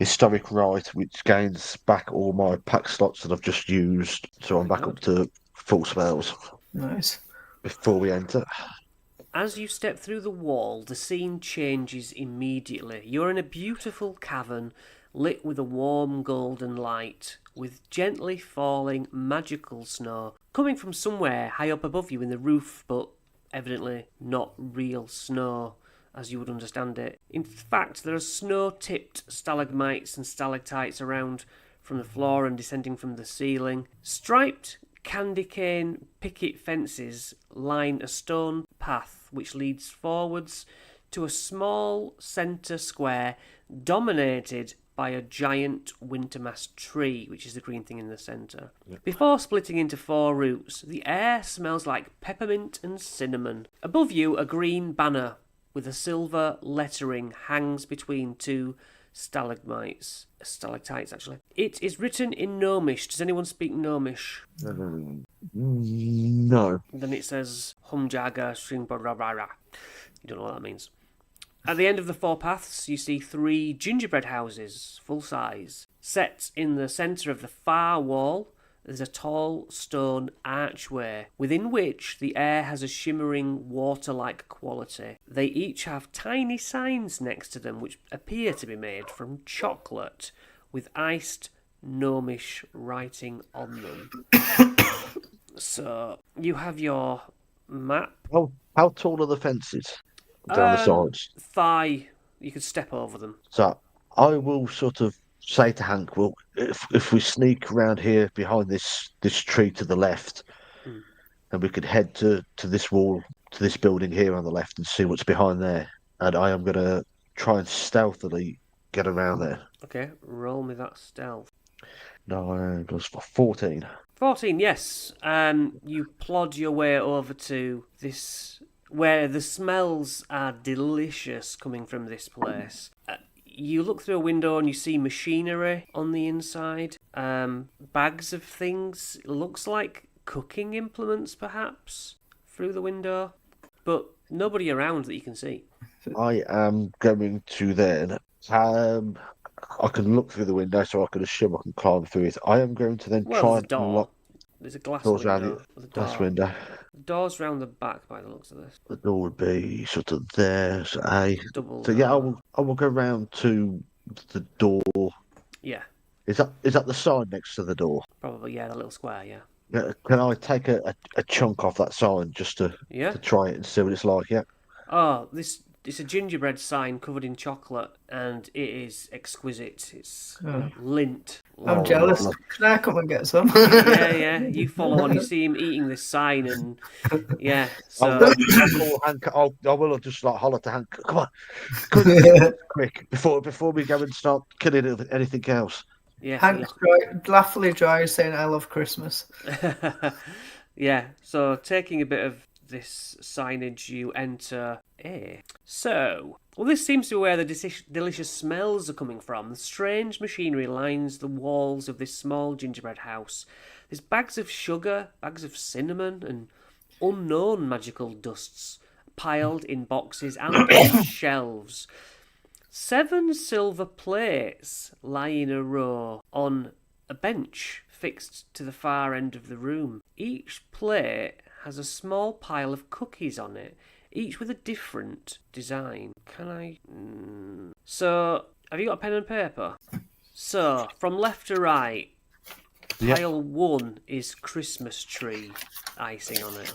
Historic Rite, which gains back all my pack slots that I've just used. So I'm back up to full spells. Nice. Before we enter. As you step through the wall, the scene changes immediately. You're in a beautiful cavern lit with a warm golden light, with gently falling magical snow coming from somewhere high up above you in the roof, but evidently not real snow as you would understand it. In fact, there are snow-tipped stalagmites and stalactites around from the floor and descending from the ceiling. Striped candy cane picket fences line a stone path which leads forwards to a small centre square dominated by a giant Wintermass tree, which is the green thing in the centre. Yep. Before splitting into 4 routes, the air smells like peppermint and cinnamon. Above you, a green banner with a silver lettering hangs between 2 stalagmites. Stalactites, actually. It is written in Gnomish. Does anyone speak Gnomish? No. Then it says Humjaga Stringbarabara. You don't know what that means. At the end of the 4 paths, you see 3 gingerbread houses, full size. Set in the centre of the far wall, there's a tall stone archway, within which the air has a shimmering water-like quality. They each have tiny signs next to them, which appear to be made from chocolate, with iced gnomish writing on them. So, you have your map. Oh, how tall are the fences down the sides? Thigh. You could step over them. So I will sort of say to Hank, well, if we sneak around here behind this tree to the left, and we could head to this wall, to this building here on the left and see what's behind there. And I am going to try and stealthily get around there. Okay, roll me that stealth. 9 plus 14. 14, yes. You plod your way over to this, where the smells are delicious coming from this place. You look through a window and you see machinery on the inside, bags of things. It looks like cooking implements, perhaps, through the window, but nobody around that you can see. I am going to then. I can look through the window, so I can assume I can climb through it. I am going to then try and lock. There's a glass doors window. Glass window. The door's round the back by the looks of this. The door would be sort of there. So Double. So yeah, I will go round to the door. Yeah. Is that the sign next to the door? Probably, yeah, the little square, yeah. Can I take a chunk off that sign just Yeah. to try it and see what it's like? Yeah. Oh, it's a gingerbread sign covered in chocolate, and it is exquisite. It's lint. I'm Oh, jealous. lovely. Can I come and get some? Yeah. You follow on. You see him eating this sign, and yeah. So I'll call Hank. I will just like holler to Hank. Come on, quick before we go and start killing it with anything else. yeah, Hank's laughingly dry saying, "I love Christmas." yeah. So taking a bit of this signage, you enter A. So, well, this seems to be where the delicious smells are coming from. The strange machinery lines the walls of this small gingerbread house. There's bags of sugar, bags of cinnamon, and unknown magical dusts piled in boxes and on shelves. 7 silver plates lie in a row on a bench fixed to the far end of the room. Each plate has a small pile of cookies on it, each with a different design. Can I... So, have you got a pen and paper? So, from left to right, pile 1 is Christmas tree icing on it.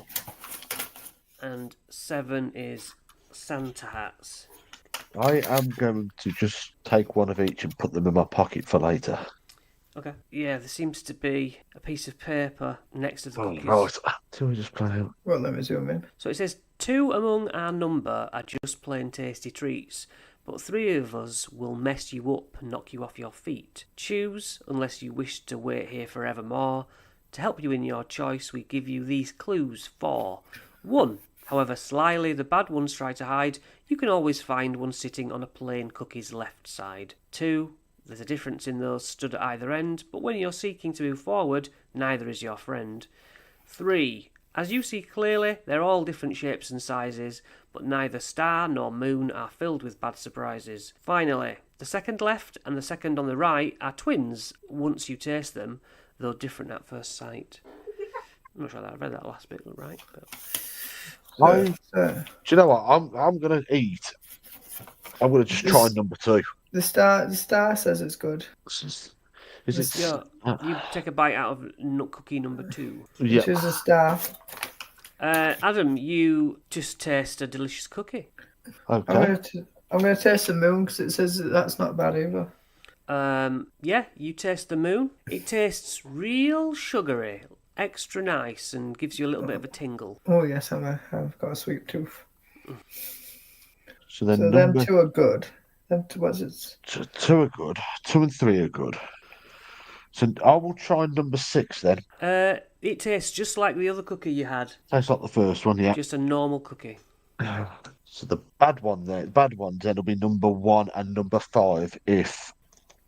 And 7 is Santa hats. I am going to just take one of each and put them in my pocket for later. Okay. Yeah, there seems to be a piece of paper next to the cookies. Right. Do we just play out? Well, let me zoom in. So it says, 2 among our number are just plain tasty treats, but 3 of us will mess you up and knock you off your feet. Choose, unless you wish to wait here forevermore. To help you in your choice, we give you these clues for 1. However slyly the bad ones try to hide, you can always find one sitting on a plain cookie's left side. 2. There's a difference in those stood at either end, but when you're seeking to move forward, neither is your friend. 3. As you see clearly, they're all different shapes and sizes, but neither star nor moon are filled with bad surprises. Finally, the second left and the second on the right are twins once you taste them, though different at first sight. I'm not sure that I read that last bit right, but... Do you know what? I'm gonna eat. I'm gonna just try number 2. The star says it's good. Is it? Yeah, you take a bite out of cookie number 2. Yeah. Choose a star. Adam, you just taste a delicious cookie. Okay. I'm gonna taste the moon because it says that's not bad either. Yeah, you taste the moon. It tastes real sugary, extra nice, and gives you a little bit of a tingle. Oh yes, I've got a sweet tooth. So then them 2 are good. Then what's it? 2 are good. 2 and 3 are good. So I will try number 6 then. It tastes just like the other cookie you had. Tastes like the first one, yeah. Just a normal cookie. So the bad ones then will be number 1 and number 5 if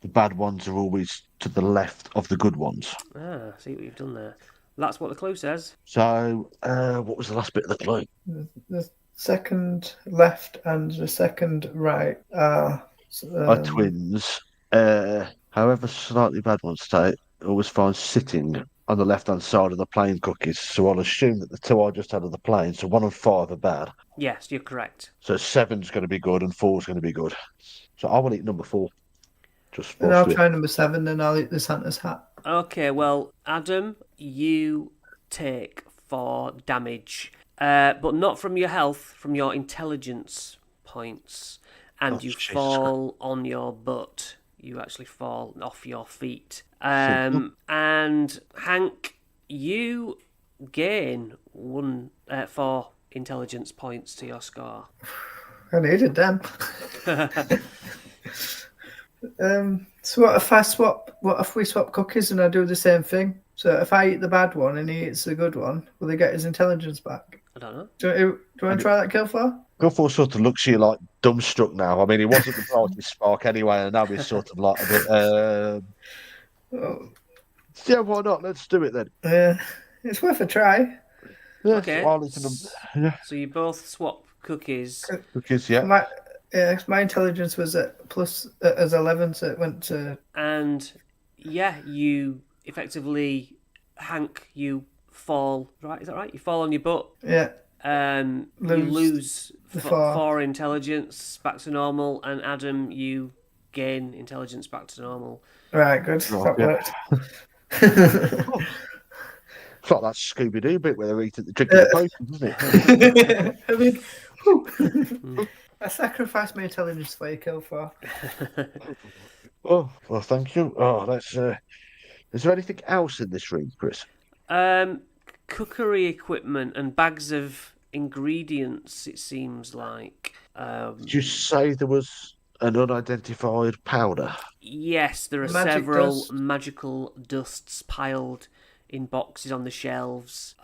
the bad ones are always to the left of the good ones. Ah, see what you've done there. That's what the clue says. So, what was the last bit of the clue? The second left and the second right are twins. However slightly bad ones stay, always find sitting on the left-hand side of the plain cookies. So I'll assume that the 2 I just had of the plain, so 1 and 5 are bad. Yes, you're correct. So 7's going to be good and 4's going to be good. So I will eat number 4. And I'll try number 7, then I'll eat the Santa's hat. Okay, well, Adam, you take 4 damage, but not from your health, from your intelligence points, and you fall on your butt. You actually fall off your feet. And Hank, you gain 4 intelligence points to your score. I needed them. So what if we swap cookies and I do the same thing? So if I eat the bad one and he eats the good one, will he get his intelligence back? I don't know. Do you want to try that, Kilfor? Gilfor sort of looks at you like dumbstruck now. I mean, he wasn't the brightest spark anyway, and now he's sort of like a bit. Yeah, why not? Let's do it then. It's worth a try. Yeah, Okay. So you both swap cookies. Cookies, yeah. My intelligence was at plus as 11, so it went to. And yeah, you effectively, Hank, you fall. Right? Is that right? You fall on your butt. Yeah. You lose 4 intelligence back to normal, and Adam, you gain intelligence back to normal. Right, good. That worked. It's like that Scooby-Doo bit where they're drinking the potion, isn't it? I mean, whew. I sacrificed my intelligence for you, Kilfor. Oh, well, thank you. Oh, that's. Is there anything else in this room, Chris? Cookery equipment and bags of ingredients, it seems like. Did you say there was an unidentified powder? Yes, there are Magic several dust. magical dusts piled in boxes on the shelves.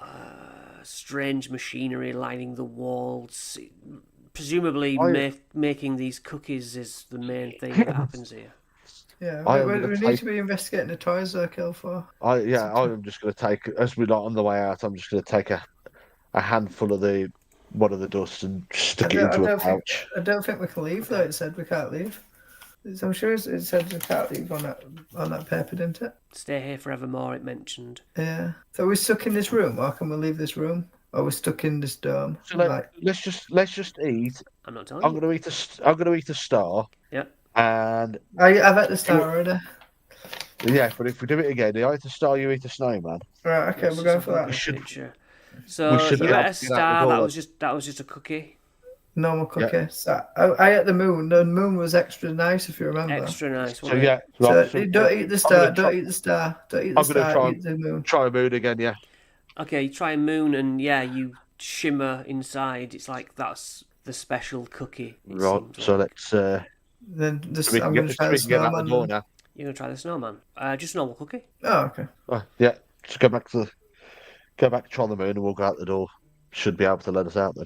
Strange machinery lining the walls. Presumably, making these cookies is the main thing that happens here. Yeah, I am we gonna need take- to be investigating the toys, though, Kilfor. I'm just going to take, as we're not on the way out, I'm just going to take a handful of one of the dust and stick it into a pouch. I don't think we can leave, though. It said we can't leave. I'm sure it said we can't leave on that paper, didn't it? Stay here forevermore, it mentioned. Yeah. So we're stuck in this room, or can we leave this room? Or we're stuck in this dome? So let's just eat. I'm not telling I'm you. going to eat a star. Yeah. And I've had the star already. yeah, but if we do it again, I eat a star, you eat a snowman. Right, okay, we're going for that. Picture. So should you be ate able a to get out star. the That door. was just a cookie. Normal cookie. Yeah. So I ate the moon. The moon was extra nice, if you remember. Extra nice. So Wasn't yeah, So right, don't eat the star. I'm gonna Don't eat the star. Don't eat the I'm gonna star. Eat the moon. try a moon again. Yeah. Okay, you try a moon and yeah, you shimmer inside. It's like that's the special cookie. It Right. seems So like. let's. Then this, We I'm can going to get, try we the can get out the snowman. door then. now. You're gonna try the snowman. Just a normal cookie. Oh, okay. Oh, yeah. Just go back, try the moon, and we'll go out the door. Should be able to let us out then.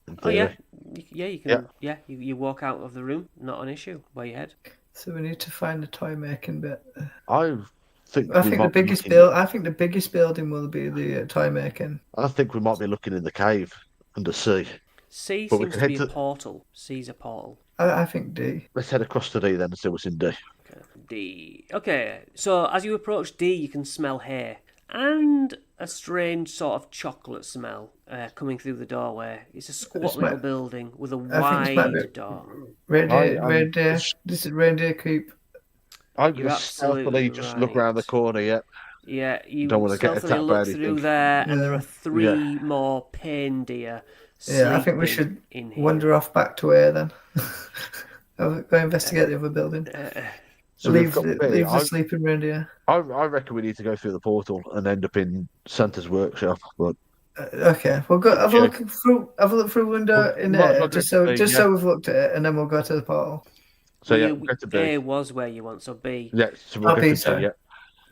in Oh yeah, theory. yeah. You can. Yeah, you walk out of the room. Not an issue. Where you head? So we need to find the toy making bit. I think I we think might the be biggest looking- I think the biggest building will be the toy making. I think we might be looking in the cave under sea. C But we seems can to be head a to- portal. C's a portal. I think D. Let's head across to D then and see what's in D. D. Okay, so as you approach D, you can smell hair and a strange sort of chocolate smell coming through the doorway. It's a squat It's little my- building with a I think it's my- wide door. Reindeer. This is reindeer creep. I'm You're going to absolutely stealthily just look right. around the corner. Yeah. Yeah, you Don't wanna get stealthily attacked by look through anything. there, and there Yeah. are three more pain deer. Yeah, I think we sleeping should in here. wander off back to A then. Go investigate the other building. So leave we've got the, B. leave the sleeping reindeer. I reckon we need to go through the portal and end up in Santa's workshop. But Okay, we'll go have a look through. Have a look through window in might there, not just go so to B, just yeah. so we've looked at it, and then we'll go to the portal. so yeah, You- we'll go to B. A was where you want, so B. Yeah, so we'll Oh, go B, to sorry. B. Yeah.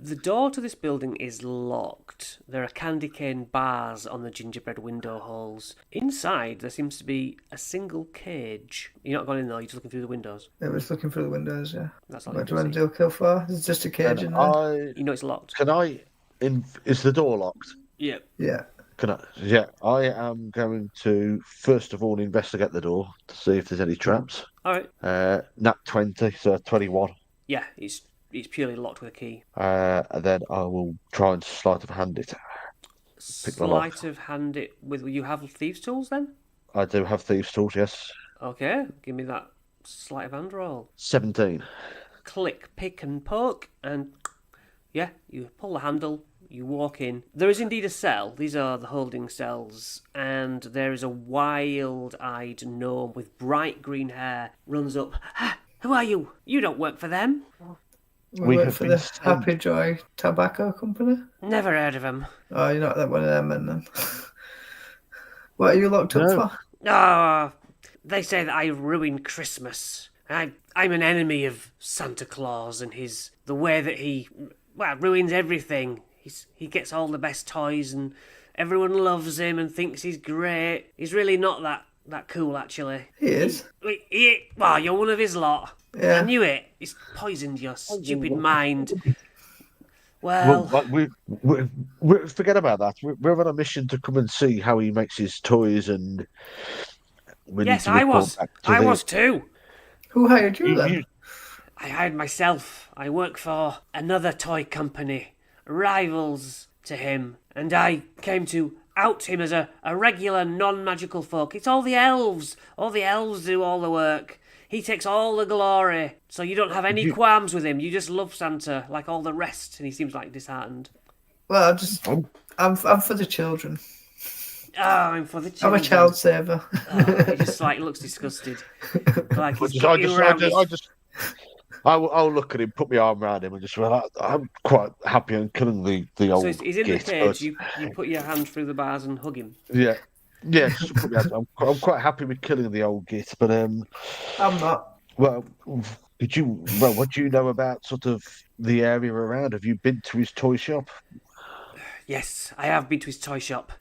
The door to this building is locked. There are candy cane bars on the gingerbread window holes. Inside, there seems to be a single cage. You're not going in though, you're just looking through the windows. It was looking through the windows. Yeah. That's all What you do you can want see. to do? Kill for? There's just a cage in there. You know it's locked. Is the door locked? Yeah. Yeah. Yeah, I am going to first of all investigate the door to see if there's any traps. Alright. Nat 20, so 21. Yeah, it's purely locked with a key. And then I will try and sleight of hand it. Pick the lock. Sleight of hand it with. You have thieves' tools then? I do have thieves' tools, yes. Okay, give me that sleight of hand roll. 17. Click, pick, and poke, and yeah, you pull the handle. You walk in. There is indeed a cell. These are the holding cells. And there is a wild-eyed gnome with bright green hair. Runs up. "Ah, who are you? You don't work for them. We work have for been the sent- Happy Joy Tobacco Company. Never heard of them. Oh, you're not that one of them, then. What are you locked up No. for? Ah, they say that I ruin Christmas. I'm an enemy of Santa Claus and the way that he ruins everything. He gets all the best toys and everyone loves him and thinks he's great. He's really not that cool, actually. He is. Well, you're one of his lot. Yeah. I knew it. He's poisoned your stupid mind. Well, We forget about that. We're on a mission to come and see how he makes his toys, and we yes, need to I report was. back to I the- was too. Who hired you You- then? you- I hired myself. I work for another toy company, rivals to him, and I came to out him as a regular non-magical folk. It's all the elves. All the elves do all the work. He takes all the glory, so you don't have any qualms with him. You just love Santa like all the rest, and he seems like disheartened. Well, I just I'm for the children. Oh, I'm for the I'm children. a child saver. Oh, he just like looks disgusted. Like he's got you around his... I'll look at him, put my arm around him, and just well, I'm quite happy on killing the So old he's in the git, cage. but You put your hand through the bars and hug him. yeah, just put my hand. I'm quite happy with killing the old git, but I'm not. well, what do you know about sort of the area around? Have you been to his toy shop? Yes, I have been to his toy shop.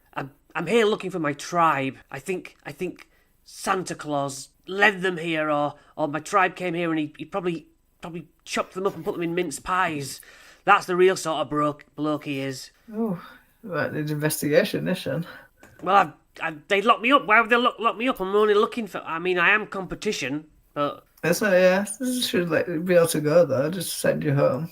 I'm here looking for my tribe. I think Santa Claus led them here, or my tribe came here and he probably chopped them up and put them in mince pies. That's the real sort of bloke he is. Oh, right, needs investigation, this one. Well, they locked me up. Why would they lock me up? I'm only looking for... I mean, I am competition, but... That's not, yeah. This should be able to go though. Just send you home.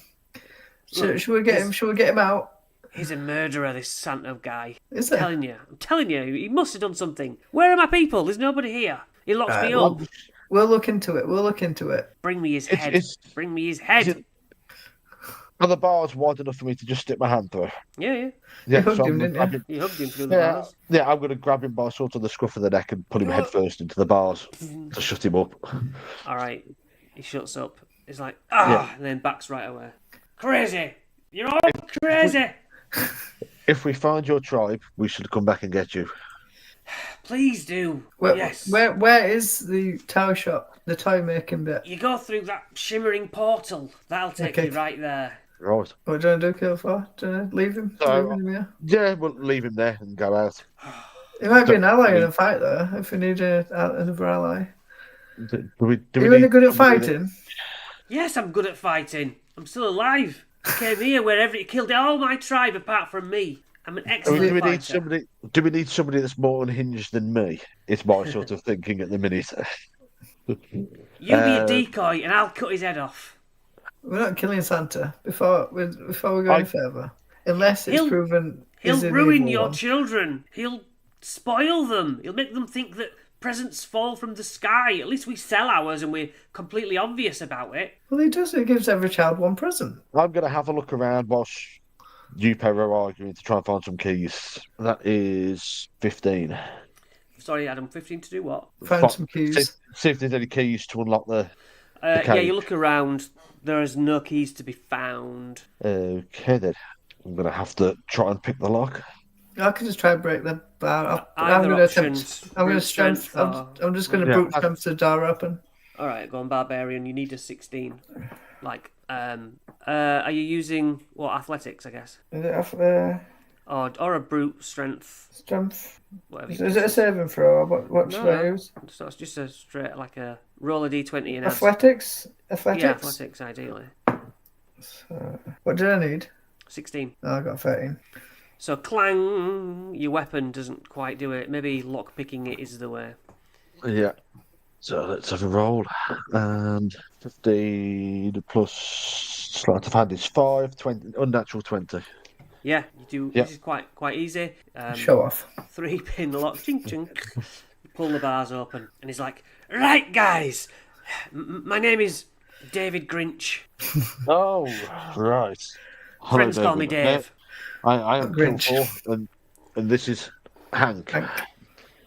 Should we get him? Should we get him out? He's a murderer, this Santa guy. Is I'm there? telling you, he must have done something. Where are my people? There's nobody here. He locks me up. We'll look into it. Bring me his head. Bring me his head. Are the bars wide enough for me to just stick my hand through? Yeah. You hugged him, didn't you? You hugged him through the bars. Yeah, I'm going to grab him by sort of the scruff of the neck and put him head first into the bars to shut him up. All right. He shuts up. He's like, and then backs right away. Crazy. You're all crazy. If we find your tribe, we should come back and get you. Please do. Yes. Where is the toy shop? The toy making bit? You go through that shimmering portal. That'll take you right there. Right. What do you want to do, Kill for? Do you want to leave him? Leave him here? Yeah, we'll leave him there and go out. He might be an ally in a fight, though, if we need another ally. Are you really good at fighting? Yes, I'm good at fighting. I'm still alive. I came here wherever he killed all my tribe apart from me. I'm an excellent fighter. Do we need somebody that's more unhinged than me? It's my sort of thinking at the minute. You be a decoy and I'll cut his head off. We're not killing Santa before we go any further. Unless it's proven he'll ruin your children. He'll spoil them. He'll make them think that presents fall from the sky. At least we sell ours and we're completely obvious about it. Well, he does. He gives every child one present. I'm going to have a look around whilst you pair are arguing to try and find some keys. That is 15. Sorry, Adam, 15 to do what? Find some keys. See if there's any keys to unlock the yeah, you look around. There is no keys to be found. Okay, then. I'm going to have to try and pick the lock. I can just try and break the bar. I'm going to just going to brute strength the door open. All right, go on, barbarian. You need a 16. Are you using athletics? I guess. Is it or a brute strength? Strength. Whatever. Is it a saving throw? What should I use? So it's just a straight roll a d20 and athletics. Yeah, athletics ideally. So, what did I need? 16. Oh, I got 13. So clang, your weapon doesn't quite do it. Maybe lock picking it is the way. Yeah. So let's have a roll. And 15 plus sleight of hand is 5, 20, unnatural 20. Yeah, you do. Yeah. This is quite easy. Show off. 3-pin lock. Chink, chink. Pull the bars open. And he's like, right, guys. My name is David Grinch. Oh, right. Friends call me Dave. I am Grinch. Kilfor, and this is Hank.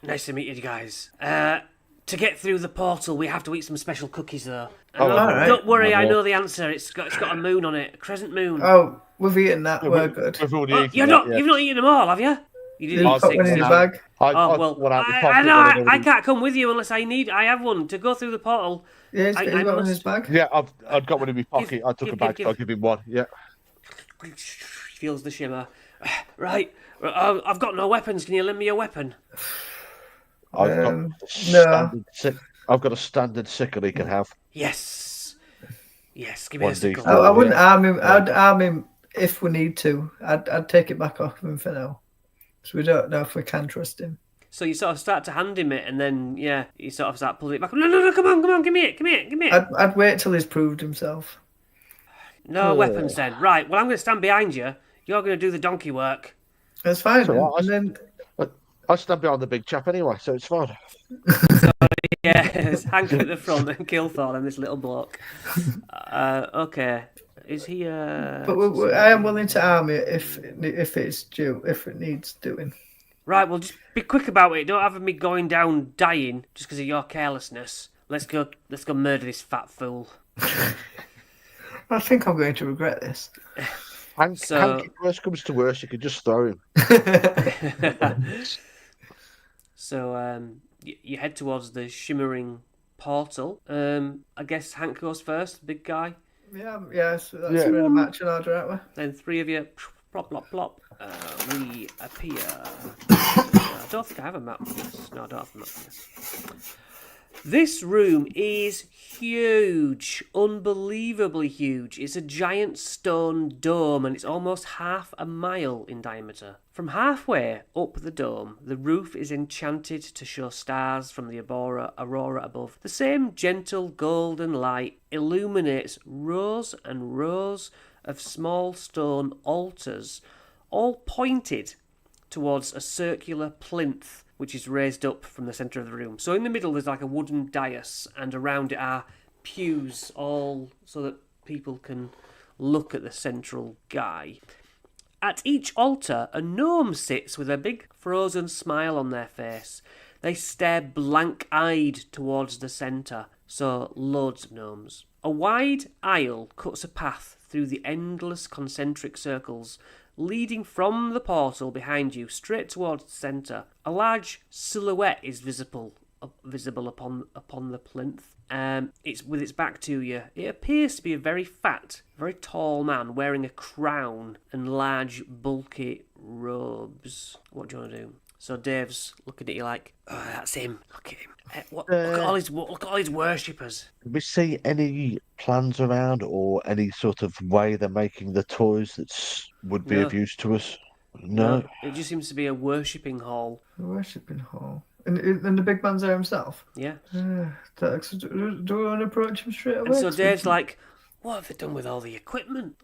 Nice to meet you guys. To get through the portal, we have to eat some special cookies, though. all right. Don't worry, I know the answer. It's got a moon on it, a crescent moon. Oh, we've eaten that. We're good. We've already eaten You've not eaten them all, have you? You Did you put one in your bag? I know. I can't come with you unless I have one to go through the portal. Yeah, he's got one in his bag. Yeah, I've got one in my pocket. I took a bag, so I'll give him one. Yeah. Feels the shimmer. Right, I've got no weapons. Can you lend me a weapon? I've got a standard sickle he can have. Yes, give me a sickle. I wouldn't arm him. I'd arm him if we need to. I'd take it back off him for now, so we don't know if we can trust him. So you sort of start to hand him it, and then you sort of start pulling it back. No, come on, give me it. I'd wait till he's proved himself. No weapons then. Right. Well, I'm going to stand behind you. You're going to do the donkey work. That's fine. I stand behind the big chap anyway, so it's fine. Yeah, there's Hank at the front and Kilthorne and this little bloke. Okay. Is he But I am willing to arm it if it's due, if it needs doing. Right, well, just be quick about it. Don't have me going down dying just because of your carelessness. Let's go murder this fat fool. I think I'm going to regret this. Hank, So- if worst comes to worst, you could just throw him. So you head towards the shimmering portal. I guess Hank goes first, the big guy. Yeah, so that's really matching order, aren't we? Then three of you, plop, plop, plop, reappear. I don't think I have a map for this. No, I don't have a map for this. This room is huge, unbelievably huge. It's a giant stone dome and it's almost half a mile in diameter. From halfway up the dome, the roof is enchanted to show stars from the aurora above. The same gentle golden light illuminates rows and rows of small stone altars, all pointed towards a circular plinth which is raised up from the centre of the room. So in the middle there's like a wooden dais and around it are pews, all so that people can look at the central guy. At each altar, a gnome sits with a big frozen smile on their face. They stare blank-eyed towards the centre, so loads of gnomes. A wide aisle cuts a path through the endless concentric circles, leading from the portal behind you straight towards the centre. A large silhouette is visible upon the plinth. It's with its back to you. It appears to be a very fat, very tall man wearing a crown and large, bulky robes. What do you want to do? So Dave's looking at you like, oh, that's him. Look at him. Look at all his worshippers. Can we see any plans around or any sort of way they're making the toys that would be No. of use to us? No. It just seems to be a worshipping hall. A worshipping hall. And the big man's there himself? Yeah. Do we want to approach him straight away? And so Dave's like, what have they done with all the equipment?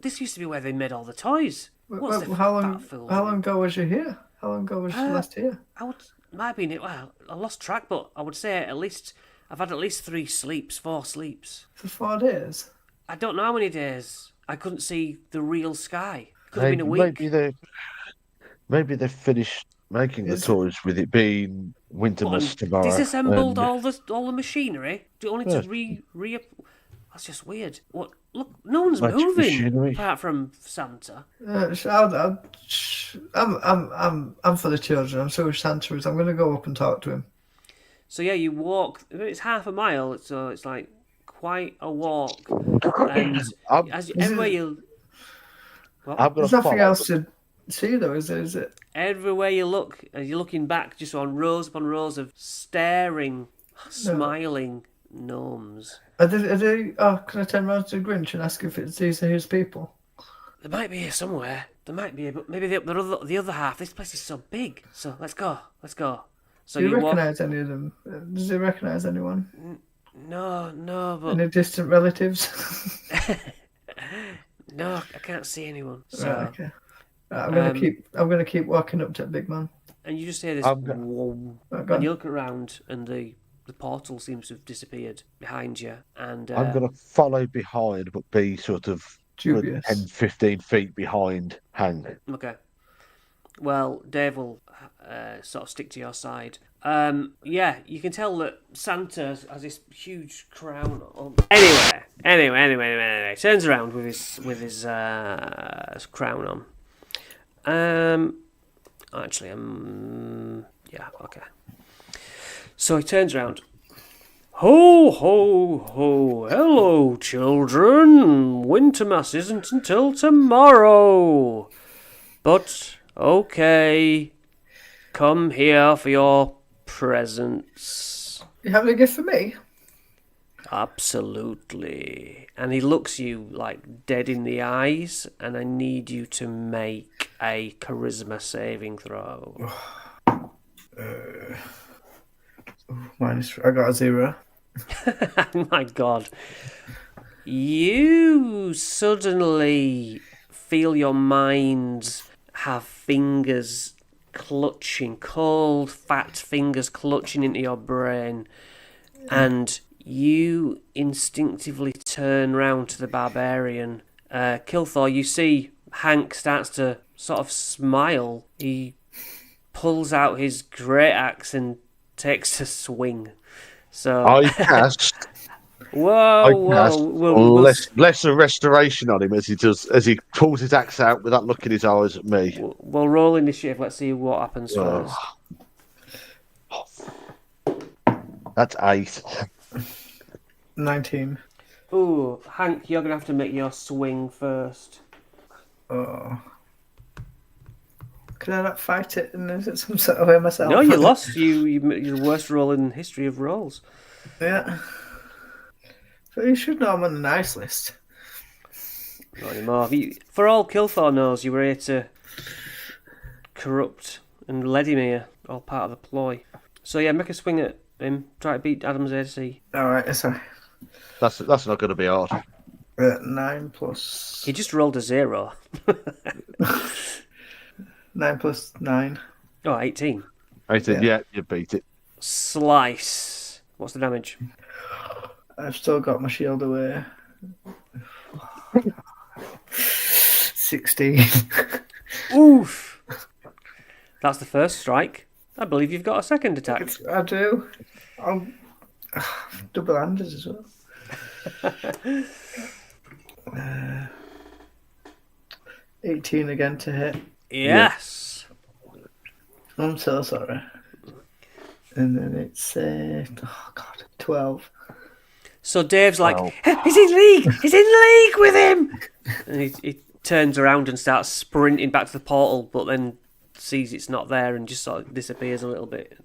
This used to be where they made all the toys. What's the how fat fool long ago was you here? How long ago was you last here? Might have been, well, I lost track, but I would say I've had at least 4 sleeps. For 4 days? I don't know how many days. I couldn't see the real sky. Could have been a week. Maybe they've finished making the toys with it being Wintermass tomorrow. Disassembled all the machinery? Only to re. That's just weird. What? Look, no one's moving machinery. apart from Santa. I'm for the children. I'm sure Santa is. I'm going to go up and talk to him. So yeah, you walk. It's half a mile, so it's like quite a walk. And everywhere you. There's nothing else to see, though, is it? Everywhere you look, as you're looking back, just on rows upon rows of staring, smiling gnomes. Are they? Oh, can I turn around to the Grinch and ask if these are his people? They might be here somewhere. There might be, but maybe the other half. This place is so big. So let's go. So Do you recognise any of them? Does he recognise anyone? No, but Any distant relatives? no, I can't see anyone. So Right, okay. I'm gonna keep walking up to the big man. and you just hear this, Go and on. you look around, and the portal seems to have disappeared behind you. And I'm going to follow behind, but be sort of Dubious. 10, 15 feet behind Hank. Okay. Well, Dave will sort of stick to your side. Yeah, you can tell that Santa has this huge crown on. Anyway, turns around with his crown on. Actually, yeah, okay. So he turns around. Ho, ho, ho. Hello, children. Wintermass isn't until tomorrow. But, okay. Come here for your presents. You have a gift for me? Absolutely. And he looks you like dead in the eyes, and I need you to make a charisma saving throw. I got a 0. My God. You suddenly feel your mind have fingers clutching, cold, fat fingers clutching into your brain, and You instinctively turn round to the barbarian. Kilthor, you see Hank starts to sort of smile. He pulls out his great axe and takes a swing. So I cast whoa. lesser restoration on him as he pulls his axe out without looking his eyes at me. We'll roll initiative. Let's see what happens first. That's 8. 19. Ooh, Hank, you're gonna have to make your swing first. Oh. Can I not fight it in some sort of way myself? No, you lost. You're the worst roll in the history of rolls. Yeah. But you should know I'm on the nice list. Not anymore. For all Kilthor knows, you were here to corrupt and led him here. All part of the ploy. So yeah, make a swing at him. Try to beat Adam's AC. Alright, sorry. That's not going to be hard. 9 plus... He just rolled a 0. 9 plus 9. Oh, 18. 18, yeah, you beat it. Slice. What's the damage? I've still got my shield away. 16. Oof. That's the first strike. I believe you've got a second attack. I do. I'm double-handed as well. 18 again to hit. Yes. I'm so sorry. And then it's 12. So Dave's like, he's in league! He's in league with him! And he turns around and starts sprinting back to the portal, but then sees it's not there and just sort of disappears a little bit.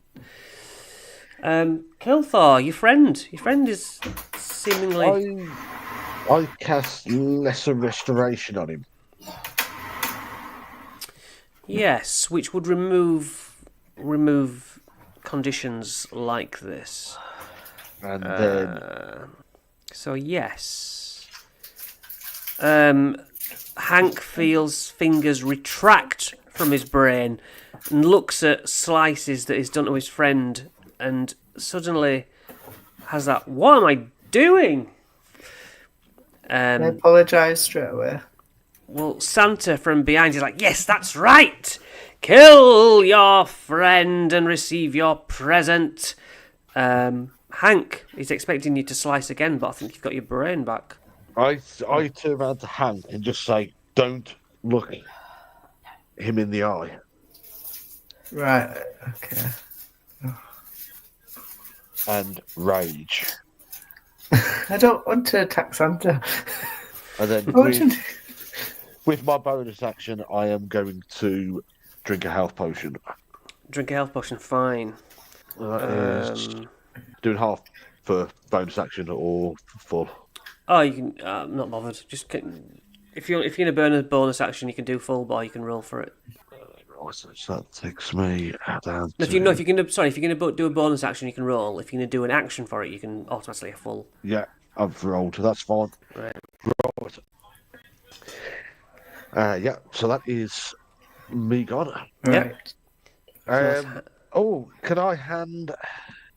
Kilthor, your friend is seemingly... I cast lesser restoration on him. Yes, which would remove conditions like this. And then... So yes. Hank feels fingers retract from his brain and looks at slices that he's done to his friend and suddenly has that, what am I doing? I apologise straight away. Well, Santa from behind is like, yes, that's right. Kill your friend and receive your present. Hank is expecting you to slice again, but I think you've got your brain back. I turn around to Hank and just say, don't look him in the eye. Right, okay. And rage. I don't want to attack Santa. And then with my bonus action, I am going to drink a health potion. Drink a health potion, fine. That is doing half for bonus action or full. Oh, you can. I'm not bothered. Just if you're gonna burn a bonus action, you can do full, or you can roll for it. So that takes me down. If you're gonna do a bonus action, you can roll. If you're gonna do an action for it, you can automatically a full. Yeah, I've rolled. That's fine. Right. Right. Yeah. So that is me gone. Right. Can I hand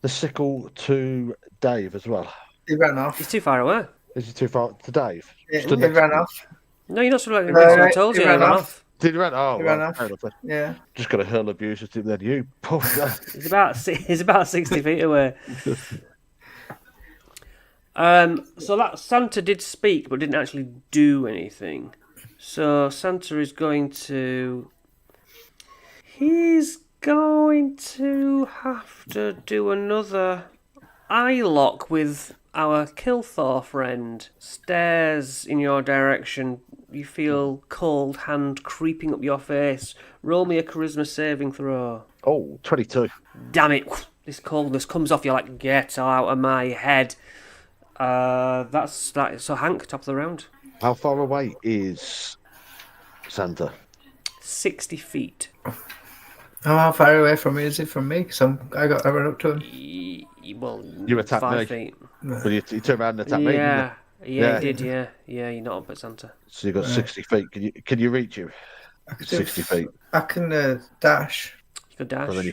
the sickle to Dave as well? He ran off. He's too far away. Is he too far to Dave? He ran off. No, you're not supposed to. I told you, he ran off. Did he run? Oh, He well, ran off. fair enough then. Yeah. Just got to hurl abuse at him then. You puff. He's about 60 feet away. So that Santa did speak, but didn't actually do anything. So Santa is going to. He's going to have to do another eye lock with our Kilthor friend. Stares in your direction. You feel cold hand creeping up your face. Roll me a charisma saving throw. Oh, 22. Damn it. This coldness comes off you like, get out of my head. That's that. So Hank, top of the round. How far away is Santa? 60 feet. How far away from me is he from me? Because I ran up to him. Well, You attacked 5 me. feet. But you turned around and attacked me. Yeah, Yeah. he did. Yeah, you're not up at Santa. So you've got 60 feet. Can you reach him? 60 feet. I can dash. You for dash. But then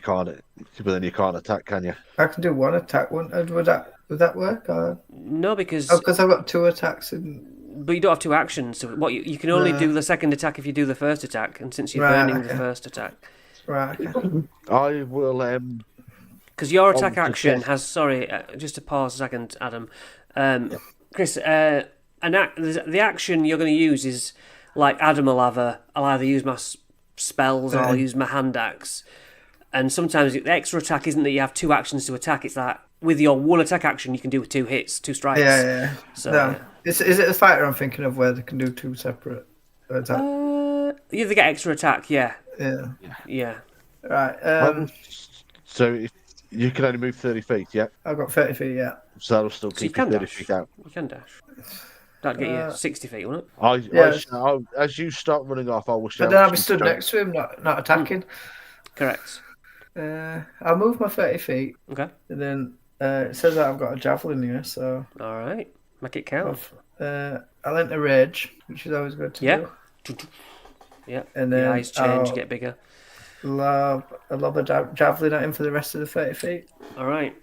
you can't attack, can you? I can do one attack. Would that work? Or... No, because because I've got 2 attacks. but you don't have 2 actions. So what you can only do the second attack if you do the first attack, and since you're burning the first attack, Right. Okay. I will. Because your attack to action test. has. Sorry, just to pause a second, Adam. Chris, the action you're going to use is like Adam will have I'll either use my spells or I'll use my hand axe. And sometimes the extra attack isn't that you have 2 actions to attack, it's that with your 1 attack action you can do 2 hits, 2 strikes. Yeah. So, no. Is it a fighter I'm thinking of where they can do 2 separate attacks? You either get extra attack, yeah. Yeah. Right. So if you can only move 30 feet, yeah? I've got 30 feet, yeah. So that'll still So you keep you can 30 dash. feet out. You can dash. That'd get you 60 feet, wouldn't it? As you start running off, I will shout. But then I'll be stood next to him, not attacking. Correct. I'll move my 30 feet. Okay. And then it says that I've got a javelin here, so... All right. Make it count. I'll enter rage, which is always good to do. Yeah. And then the eyes change, get bigger. Lob a javelin at him for the rest of the 30 feet. All right.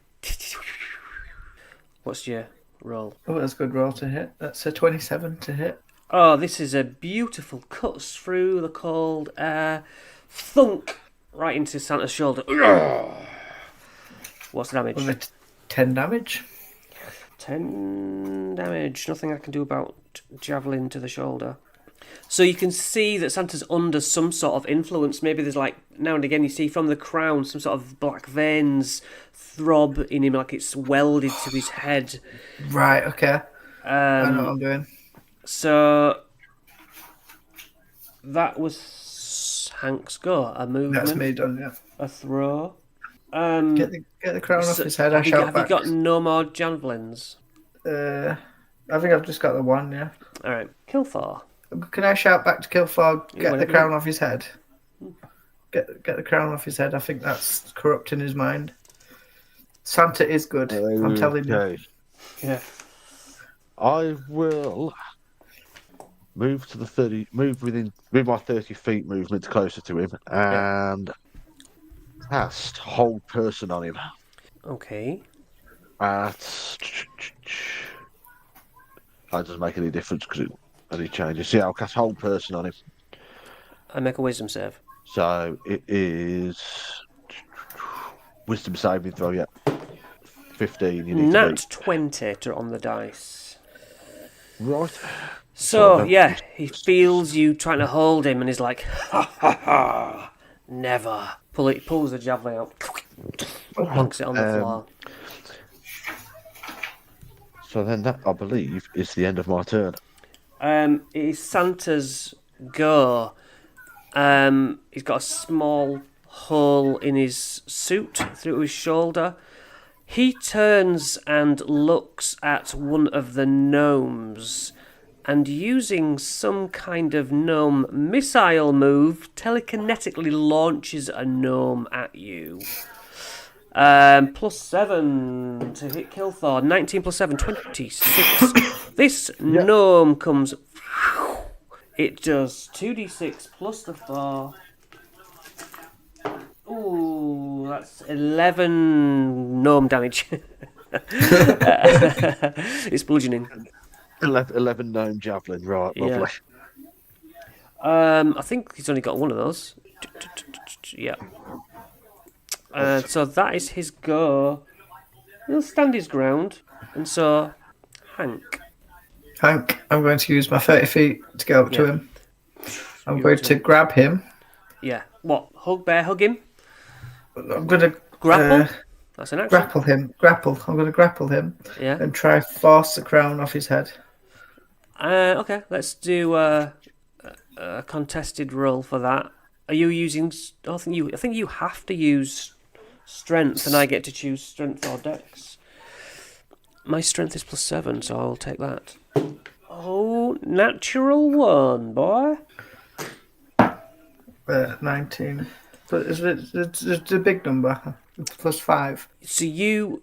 What's your roll? Oh, that's a good roll to hit. That's a 27 to hit. Oh, this is a beautiful cuts through the cold air. Thunk! Right into Santa's shoulder. What's the damage? With 10 damage. 10 damage. Nothing I can do about javelin to the shoulder. So you can see that Santa's under some sort of influence. Maybe there's like, now and again you see from the crown some sort of black veins throb in him like it's welded to his head. Right, okay. I know what I'm doing. So that was Hank's go. A movement. That's me done, yeah. A throw. Get the crown off his head. Have you got no more javelins? I think I've just got the one, yeah. All right. Kilthor. Can I shout back to Kilthor, get the crown off his head? Get the crown off his head. I think that's corrupting his mind. Santa is good. I'm telling you. Yeah. I will move to move my 30 feet movement closer to him and cast hold person on him. Okay. That doesn't make any difference because any changes. Yeah, I'll cast hold person on him. I make a wisdom save. So it is wisdom saving throw, yeah. 15. You need Nat 20 on the dice. Right. So, yeah, he feels you trying to hold him and he's like, ha ha ha, never. Pulls the javelin out, plonks it on the floor. So then that, I believe, is the end of my turn. It is Santa's go. He's got a small hole in his suit through his shoulder. He turns and looks at one of the gnomes and using some kind of gnome missile move, telekinetically launches a gnome at you. +7 to hit Kilthor. 19 + 7, 26. This gnome comes... It does 2d6 plus the 4. Ooh, that's 11 gnome damage. It's bludgeoning. 11 gnome javelin, right, lovely. Yeah. I think he's only got one of those. Yeah. So that is his go. He'll stand his ground. And so, Hank, I'm going to use my 30 feet to go up to him. I'm going to grab him. Yeah. What? Hug him? I'm going to... Grapple? That's an action. Grapple him. I'm going to grapple him. Yeah. And try force the crown off his head. Okay, let's do a contested roll for that. Are you using... I think you have to use strength, and I get to choose strength or dex. My strength is +7, so I'll take that. Oh, natural 1, boy. 19. But it's a big number. It's +5. So you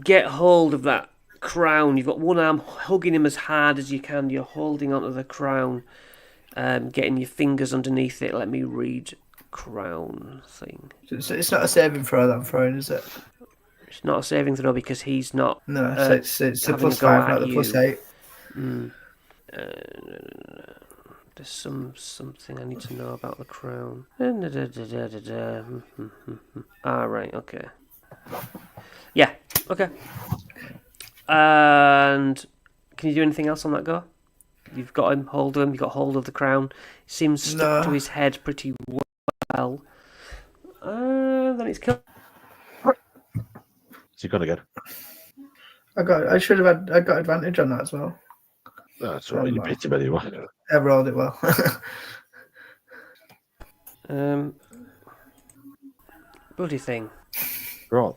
get hold of that crown. You've got one arm hugging him as hard as you can. You're holding onto the crown, getting your fingers underneath it. Let me read crown thing. It's not a saving throw that I'm throwing, is it? It's not a saving throw because he's not. No, so it's a having a +5, go at not the you. +8. There's something I need to know about the crown. Right, okay. Yeah, okay. And can you do anything else on that go? You've got him, hold him, you've got hold of the crown. He seems stuck to his head pretty well. Then it's killed. Is he gonna get? I got advantage on that as well. That's right. You picked him anyway. I rolled it well. Bloody thing. Right.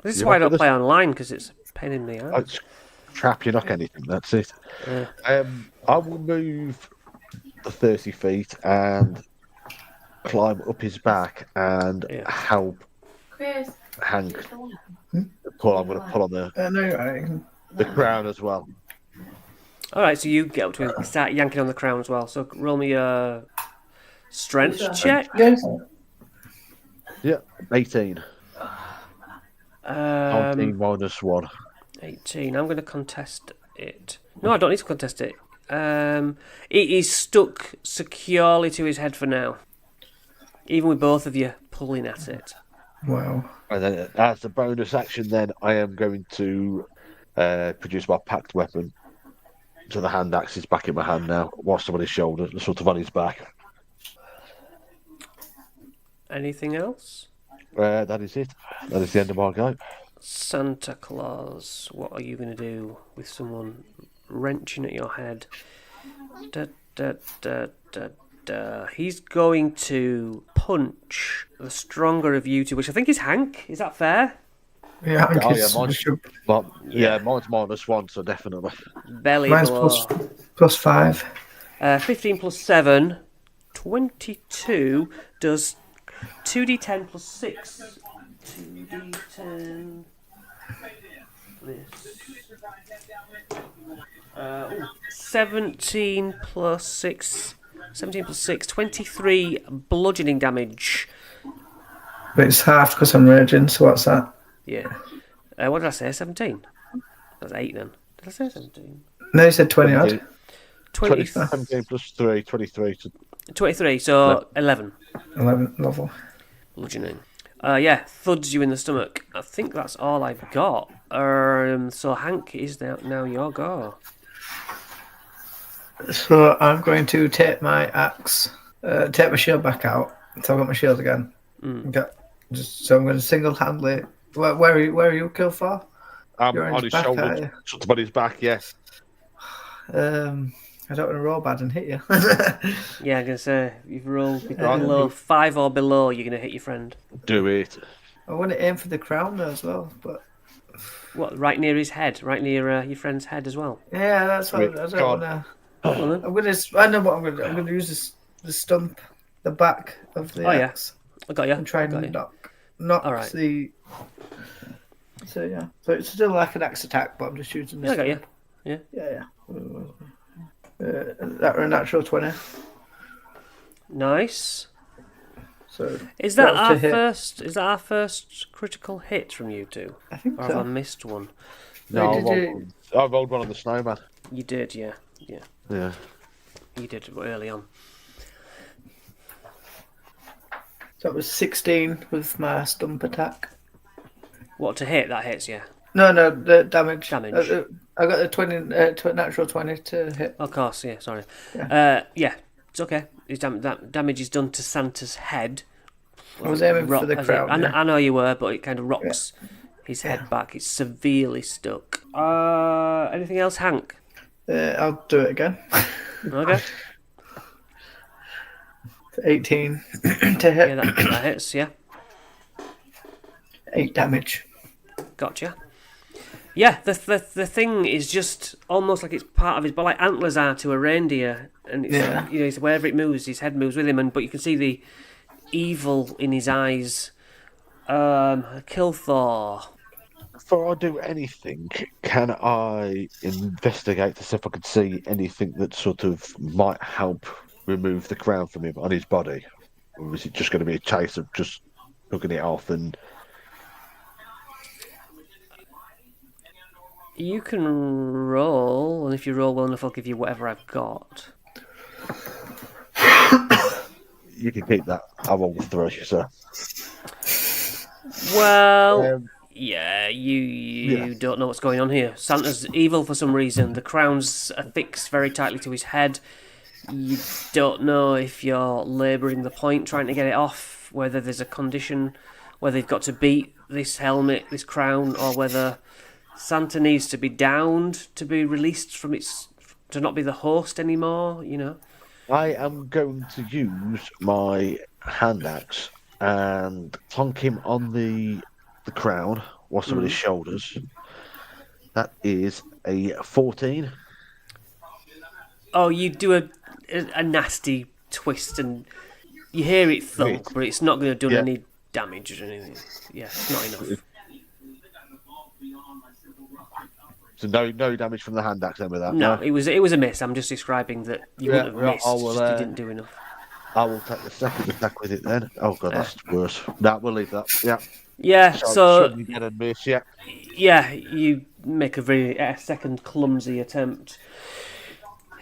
This is why I don't play online, because it's a pain in the ass. It's trap, you knock anything, that's it. I will move the 30 feet and climb up his back and help Hank. I'm going to pull on the crown as well. Alright, so you get up to him and start yanking on the crown as well. So roll me a strength check. Yeah, 18. 19 minus 1. 18. I'm going to contest it. No, I don't need to contest it. It is stuck securely to his head for now. Even with both of you pulling at it. Wow. And then, as a bonus action, then I am going to produce my packed weapon. So the hand axe is back in my hand now, whilst I'm on his shoulder, sort of on his back. Anything else? That is it. That is the end of my go. Santa Claus, what are you going to do with someone wrenching at your head? He's going to punch the stronger of you two, which I think is Hank. Is that fair? Yeah, mine's minus 1, so definitely. Belly mine's blow. +5. 15 plus 7, 22 does 2d10 plus 6. 2d10 plus 17 plus 6. 17 plus 6, 23 bludgeoning damage. But it's half because I'm raging, so what's that? Yeah. What did I say? 17? That's 8 then. Did I say 17? No, you said 20 odd. 17 plus 3, 23. 23, so 11. 11, level. Bludgeoning. Thuds you in the stomach. I think that's all I've got. So Hank is now your go. So I'm going to take my axe, take my shield back out. So I've got my shield again. So I'm going to single-handedly. Where are you, Kilfar? You're on his shoulder, sort of on his back, yes. I don't want to roll bad and hit you. Yeah, I'm going to say, if you've rolled below 5 or below, you're going to hit your friend. Do it. I want to aim for the crown though as well, but... What, right near his head? Right near your friend's head as well? Yeah, that's what I don't want to... I know what I'm going to do. I'm going to use the stump, the back of the axe. I got you. And try and knock all right. the... So, yeah. So it's still like an axe attack, but I'm just using this. I got you. Yeah. Yeah. That were a natural 20. Nice. So is that our first? Is that our first critical hit from you two? I think or so. Have I missed one? No, I rolled one on the snowman. You did, yeah. Yeah. You did early on. So it was 16 with my stump attack. What to hit? That hits, yeah. No, the damage. Damage. I got the 20, natural 20 to hit. Of course, yeah. Sorry. Yeah, it's okay. His damage is done to Santa's head. I was aiming for the crown. I know you were, but it kind of rocks his head back. It's severely stuck. Anything else, Hank? I'll do it again. Okay. 18 to hit. Yeah, that hits, yeah. 8 damage. Gotcha. Yeah, the thing is just almost like it's part of his body, like antlers are to a reindeer, and it's, wherever it moves, his head moves with him, but you can see the evil in his eyes. Kilthor. Before I do anything, can I investigate to see if I can see anything that sort of might help remove the crown from him on his body, or is it just going to be a case of just hooking it off and? You can roll, and if you roll well enough, I'll give you whatever I've got. You can keep that. I rolled 3, so. Well, you don't know what's going on here. Santa's evil for some reason. The crown's affixed very tightly to his head. You don't know if you're labouring the point, trying to get it off, whether there's a condition, whether you've got to beat this helmet, this crown, or whether Santa needs to be downed to be released from to not be the host anymore, you know. I am going to use my hand axe and plonk him on the crown, whilst on his shoulders. That is a 14. Oh, you do a nasty twist, and you hear it thunk, but it's not going to do any damage or anything. Yeah, it's not enough. So no damage from the hand axe then with that? No, it was a miss. I'm just describing that you wouldn't have missed, just you didn't do enough. I will take the second attack with it then. Oh god, that's worse. No, we'll leave that. Yeah. Yeah, so you get a miss, yeah. Yeah, you make a second clumsy attempt.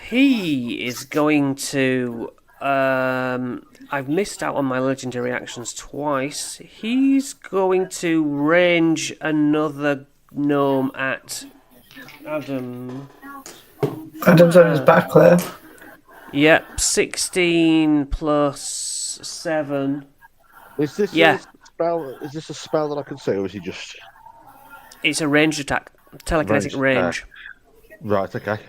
He is going to. I've missed out on my legendary actions twice. He's going to range another gnome at Adam. Adam's on his back there. Yep, 16 plus 7. Is this a spell? Is this a spell that I can see, or is he just? It's a ranged attack, telekinetic range. Right. Okay.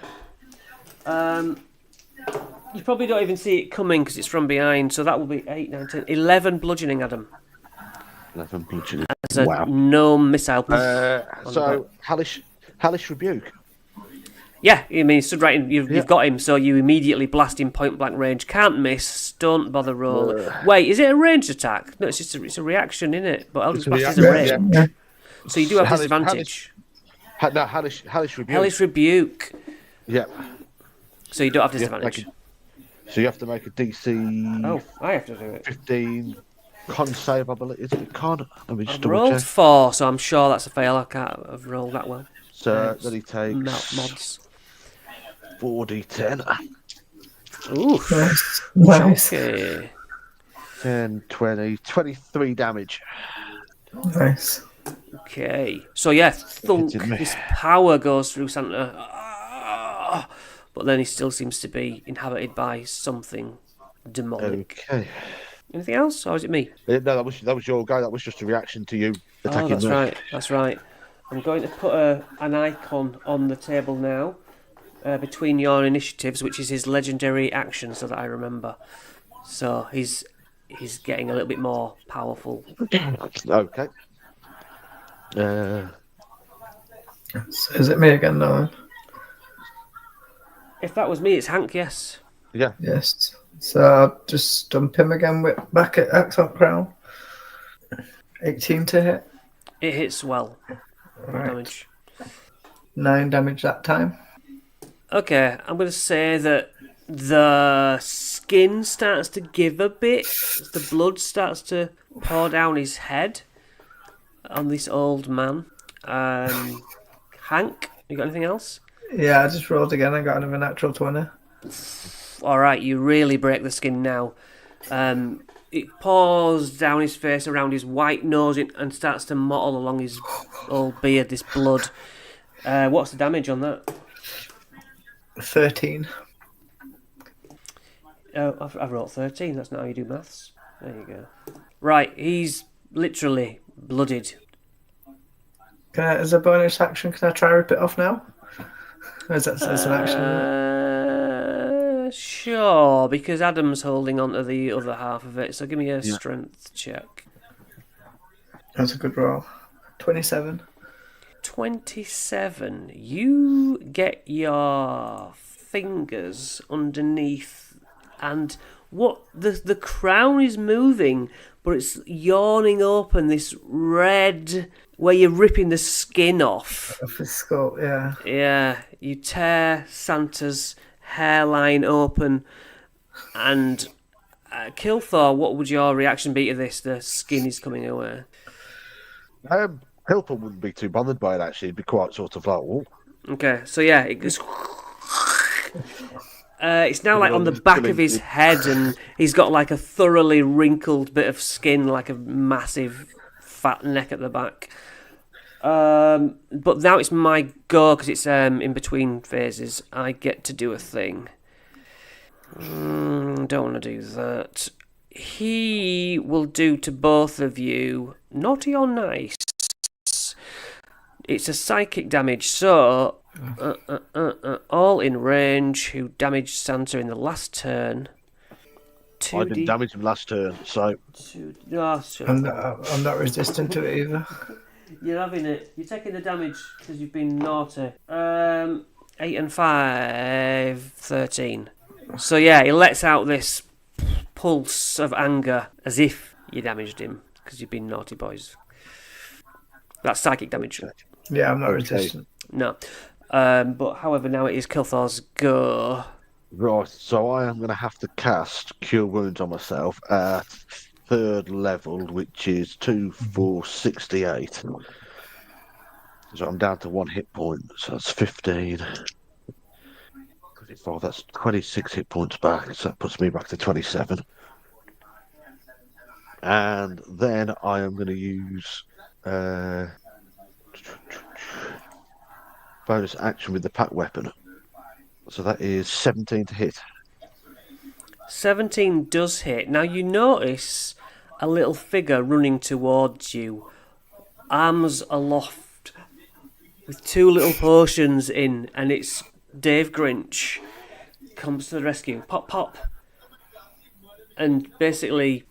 You probably don't even see it coming because it's from behind. So that will be 8, 9, 10, 11 bludgeoning, Adam. 11 bludgeoning. As a gnome missile. So hellish rebuke. Yeah, I mean, he stood right in. You've got him, so you immediately blast him point blank range. Can't miss. Don't bother rolling. Wait, is it a ranged attack? No, it's a reaction, isn't it? But Eldritch Blast is a range. Yeah. So you do have disadvantage. Hellish rebuke. Hellish rebuke. Yeah. So you don't have disadvantage. So you have to make a DC. Oh, I have to do it. 15 con save, I believe. Is it con? Let me just I've double rolled check. 4, so I'm sure that's a fail. I can't have rolled that well. So then he takes mods. 4d10. Oof. Nice. Okay. 10, 20, 23 damage. Nice. Okay. So yeah, thunk. This power goes through Santa. But then he still seems to be inhabited by something demonic. Okay. Anything else, or is it me? No, that was your guy. That was just a reaction to you attacking that's me. right. That's right. I'm going to put an icon on the table now between your initiatives, which is his legendary action, so that I remember. So he's getting a little bit more powerful. Okay. So is it me again, Nolan? If that was me, it's Hank, yes. Yeah. Yes. So I'll just stump him again with back at Axel Crown. 18 to hit. It hits well. Right. Damage. 9 damage that time. Okay, I'm going to say that the skin starts to give a bit. The blood starts to pour down his head on this old man. Hank, you got anything else? Yeah, I just rolled again. I got another natural 20. All right, you really break the skin now. It pours down his face, around his white nose, and starts to mottle along his old beard, this blood. What's the damage on that? 13. I've rolled 13. That's not how you do maths. There you go. Right, he's literally bloodied. As a bonus action, can I try rip it off now? Or is that as an action? Sure, because Adam's holding on to the other half of it. So give me a strength check. That's a good roll. 27. 27. You get your fingers underneath, and what the crown is moving, but it's yawning open this red where you're ripping the skin off. Off his skull, yeah. Yeah, you tear Santa's hairline open, And Kilthor, what would your reaction be to this? The skin is coming away. Hilton wouldn't be too bothered by it, actually. It'd be quite sort of like, oh. Okay, so yeah, it goes... it's now like on the back of his head, and he's got like a thoroughly wrinkled bit of skin, like a massive fat neck at the back. But now it's my go, because it's in between phases. I get to do a thing. Don't want to do that. He will do to both of you naughty or nice. It's a psychic damage, so all in range who damaged Santa in the last turn. I didn't damage him last turn, so... I'm not resistant to it either. You're having it. You're taking the damage because you've been naughty. 8 and 5, 13. So yeah, he lets out this pulse of anger as if you damaged him because you've been naughty boys. That's psychic damage. Yeah, I'm not resistant. No. But however, now it is Kilthor's go. Right, so I am going to have to cast Cure Wounds on myself at 3rd level, which is 2, 4, 68. So I'm down to 1 hit point, so that's 15. 24, that's 26 hit points back, so that puts me back to 27. And then I am going to use bonus action with the pack weapon. So that is 17 to hit. 17 does hit. Now you notice a little figure running towards you, arms aloft, with 2 little potions in, and it's Dave Grinch. Comes to the rescue. Pop, pop. And basically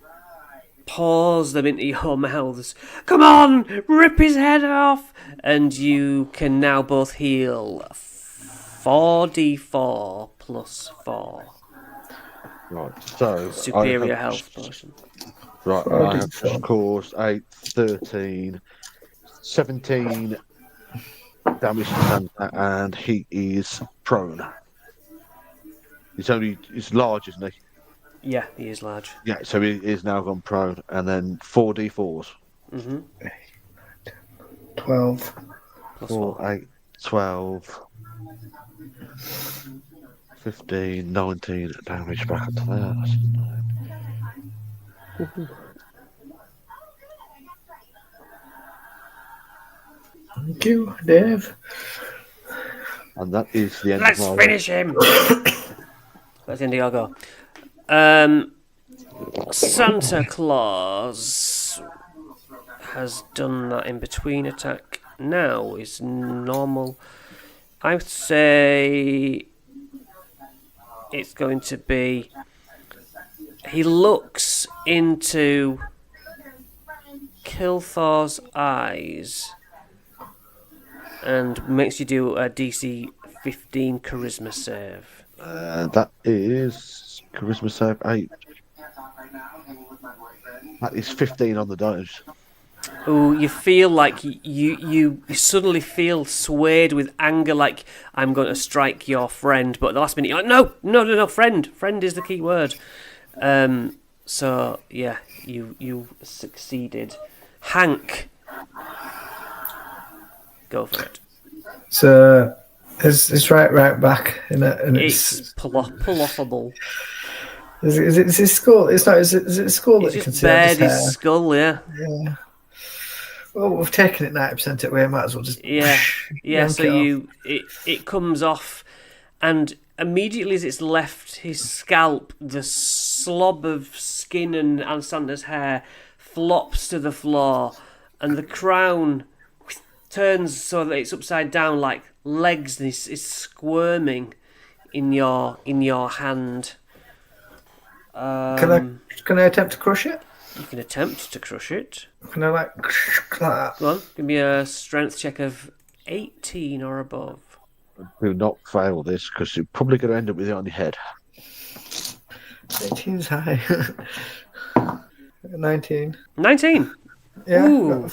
pours them into your mouths. Come on! Rip his head off! And you can now both heal 4d4 plus 4. Right, so... Superior health potion. Right, I have just caused 8, 13, 17 damage to Santa, and he is prone. He's large, isn't he? Yeah, he is large. Yeah, so he is now gone prone, and then 4d4s. 12. Plus 4, 8, 12, 15, 19 damage back up to there. Thank you, Dave. And that is the end Let's of my... finish him! That's the end of your go. Santa Claus has done that in between attack. Now is normal. I would say it's going to be... He looks into Kilthor's eyes and makes you do a DC 15 charisma save. That is charisma save 8. That is 15 on the dice. Oh, you feel like you suddenly feel swayed with anger, like I'm going to strike your friend, but at the last minute you're like, no, friend is the key word. So yeah, you succeeded. Hank, go for it. So it's right back in it, and it's pull-offable. Is it his skull? It's not. Is it his skull that you can It's see? just bared his skull, yeah. Yeah. Well, we've taken it 90% away. Might as well just yeah. So it comes off, and immediately as it's left his scalp, the slob of skin and Santa's hair flops to the floor, and the crown turns so that it's upside down like legs, and is squirming in your hand. Can I attempt to crush it? You can attempt to crush it. Can I like that? Go on, give me a strength check of 18 or above. Do not fail this, because you're probably going to end up with it on your head. 18's high. 19. 19? Yeah. Ooh.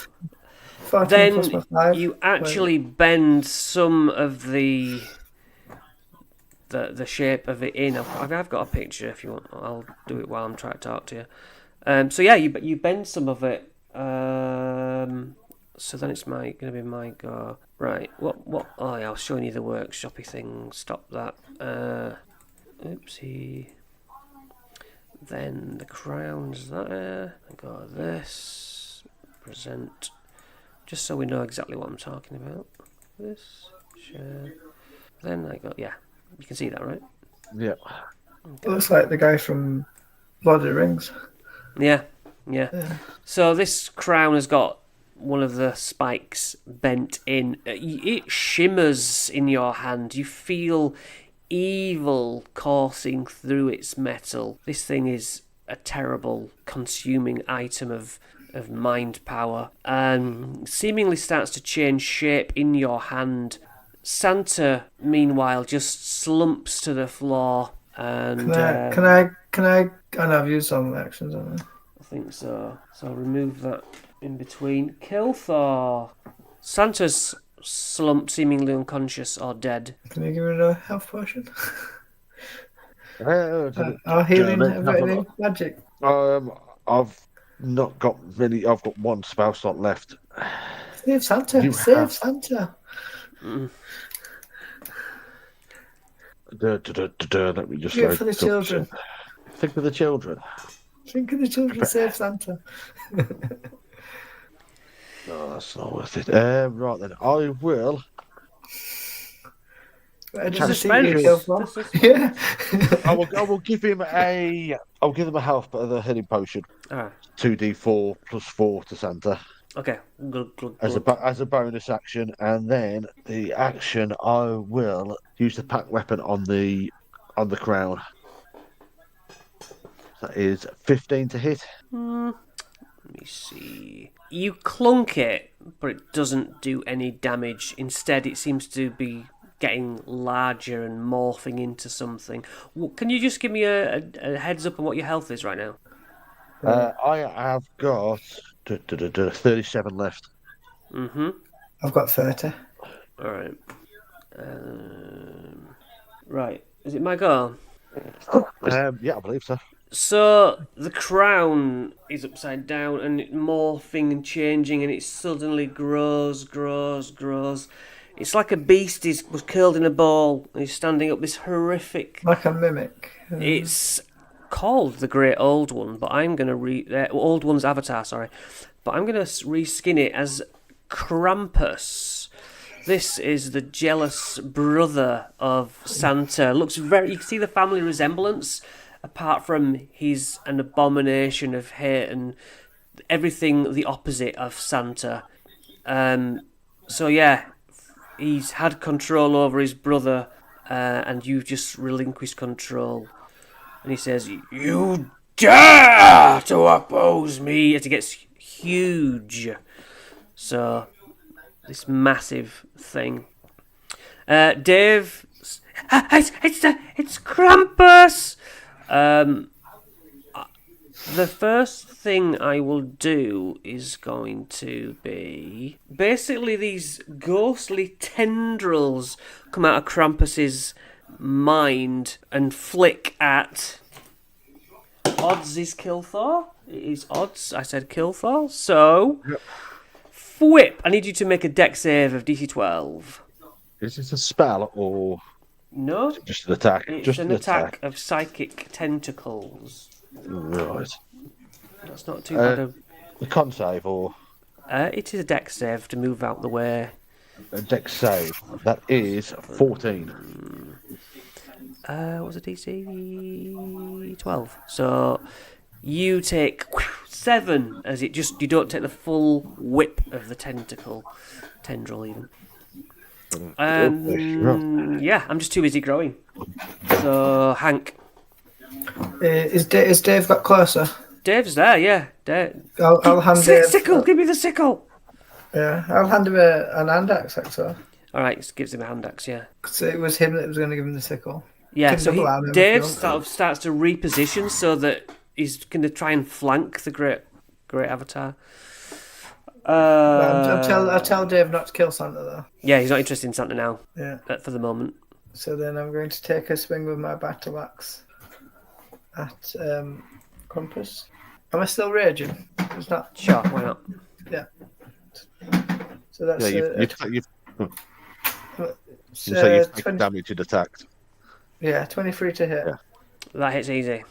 14 Then plus 5. you actually bend some of the the shape of it in. I've got a picture if you want. I'll do it while I'm trying to talk to you. So yeah, you bend some of it. So then it's going to be my go. Right. What? Oh yeah, I was showing you the workshoppy thing. Stop that. Oopsie. Then the crown's there. I got this. Present. Just so we know exactly what I'm talking about. This. Share. Then I got, yeah. You can see that, right? Yeah. Okay. Looks like the guy from Lord of the Rings. Yeah. So this crown has got one of the spikes bent in. It shimmers in your hand. You feel evil coursing through its metal. This thing is a terrible consuming item of mind power, and seemingly starts to change shape in your hand. Santa, meanwhile, just slumps to the floor. And can I? I know I've used some actions, haven't I? I think so. So I'll remove that in between. Kilthor. Santa's slumped, seemingly unconscious or dead. Can you give me a health potion? Healing, everything, magic. I've not got many. I've got one spell slot left. Save Santa. Santa. Let me just do it for the children. Think of the children. Think of the children. Save Santa. No, that's not worth it. Right then, I will. Yeah. I will give him a. I'll give him a health, but the healing potion. All right. 2d4 plus 4 to Santa. Okay. Good. As a bonus action, and then the action I will use the pack weapon on the crown. That is 15 to hit. Let me see. You clunk it, but it doesn't do any damage. Instead, it seems to be getting larger and morphing into something. Can you just give me a heads up on what your health is right now? I have got 37 left. Mm-hmm. I've got 30. All right. Right. Is it my go? Yeah, I believe so. So the crown is upside down and it's morphing and changing, and it suddenly grows. It's like a beast was curled in a ball and he's standing up, this horrific... Like a mimic. It's called the Great Old One, but I'm going to Old One's avatar, sorry. But I'm going to reskin it as Krampus. This is the jealous brother of Santa. Looks you can see the family resemblance, apart from he's an abomination of hate and everything the opposite of Santa. So yeah, he's had control over his brother, and you've just relinquished control. And he says, "You dare to oppose me!" As it gets huge. So, this massive thing. Dave, it's Krampus! The first thing I will do is going to be... Basically, these ghostly tendrils come out of Krampus's mind and flick at... Odds is Kilthor. It is odds. I said Kilthor. So, yep. Whip. I need you to make a dex save of DC 12. Is this a spell or... No. Just an attack? It's just an attack of psychic tentacles. Right. That's not too bad. A con save or? It is a dex save to move out the way. A dex save. That is 14. What was it, DC 12? So you take 7 as you don't take the full whip of the tendril even. Yeah, I'm just too busy growing. So Hank. Is Dave got closer? Dave's there, yeah. I'll hand Dave... Sickle! Give me the sickle! Yeah, I'll hand him an hand axe, actually. Alright, gives him a hand axe, yeah. So it was him that was going to give him the sickle. Yeah, so Dave starts to reposition so that he's going to try and flank the great avatar. I'll tell Dave not to kill Santa, though. Yeah, he's not interested in Santa now. Yeah. For the moment. So then I'm going to take a swing with my battle axe at Compass. Am I still raging? It's not. Sure, why not? Yeah. So that's you say you've taken 20, damage and attacked. yeah, 23 to hit. Yeah. That hits easy.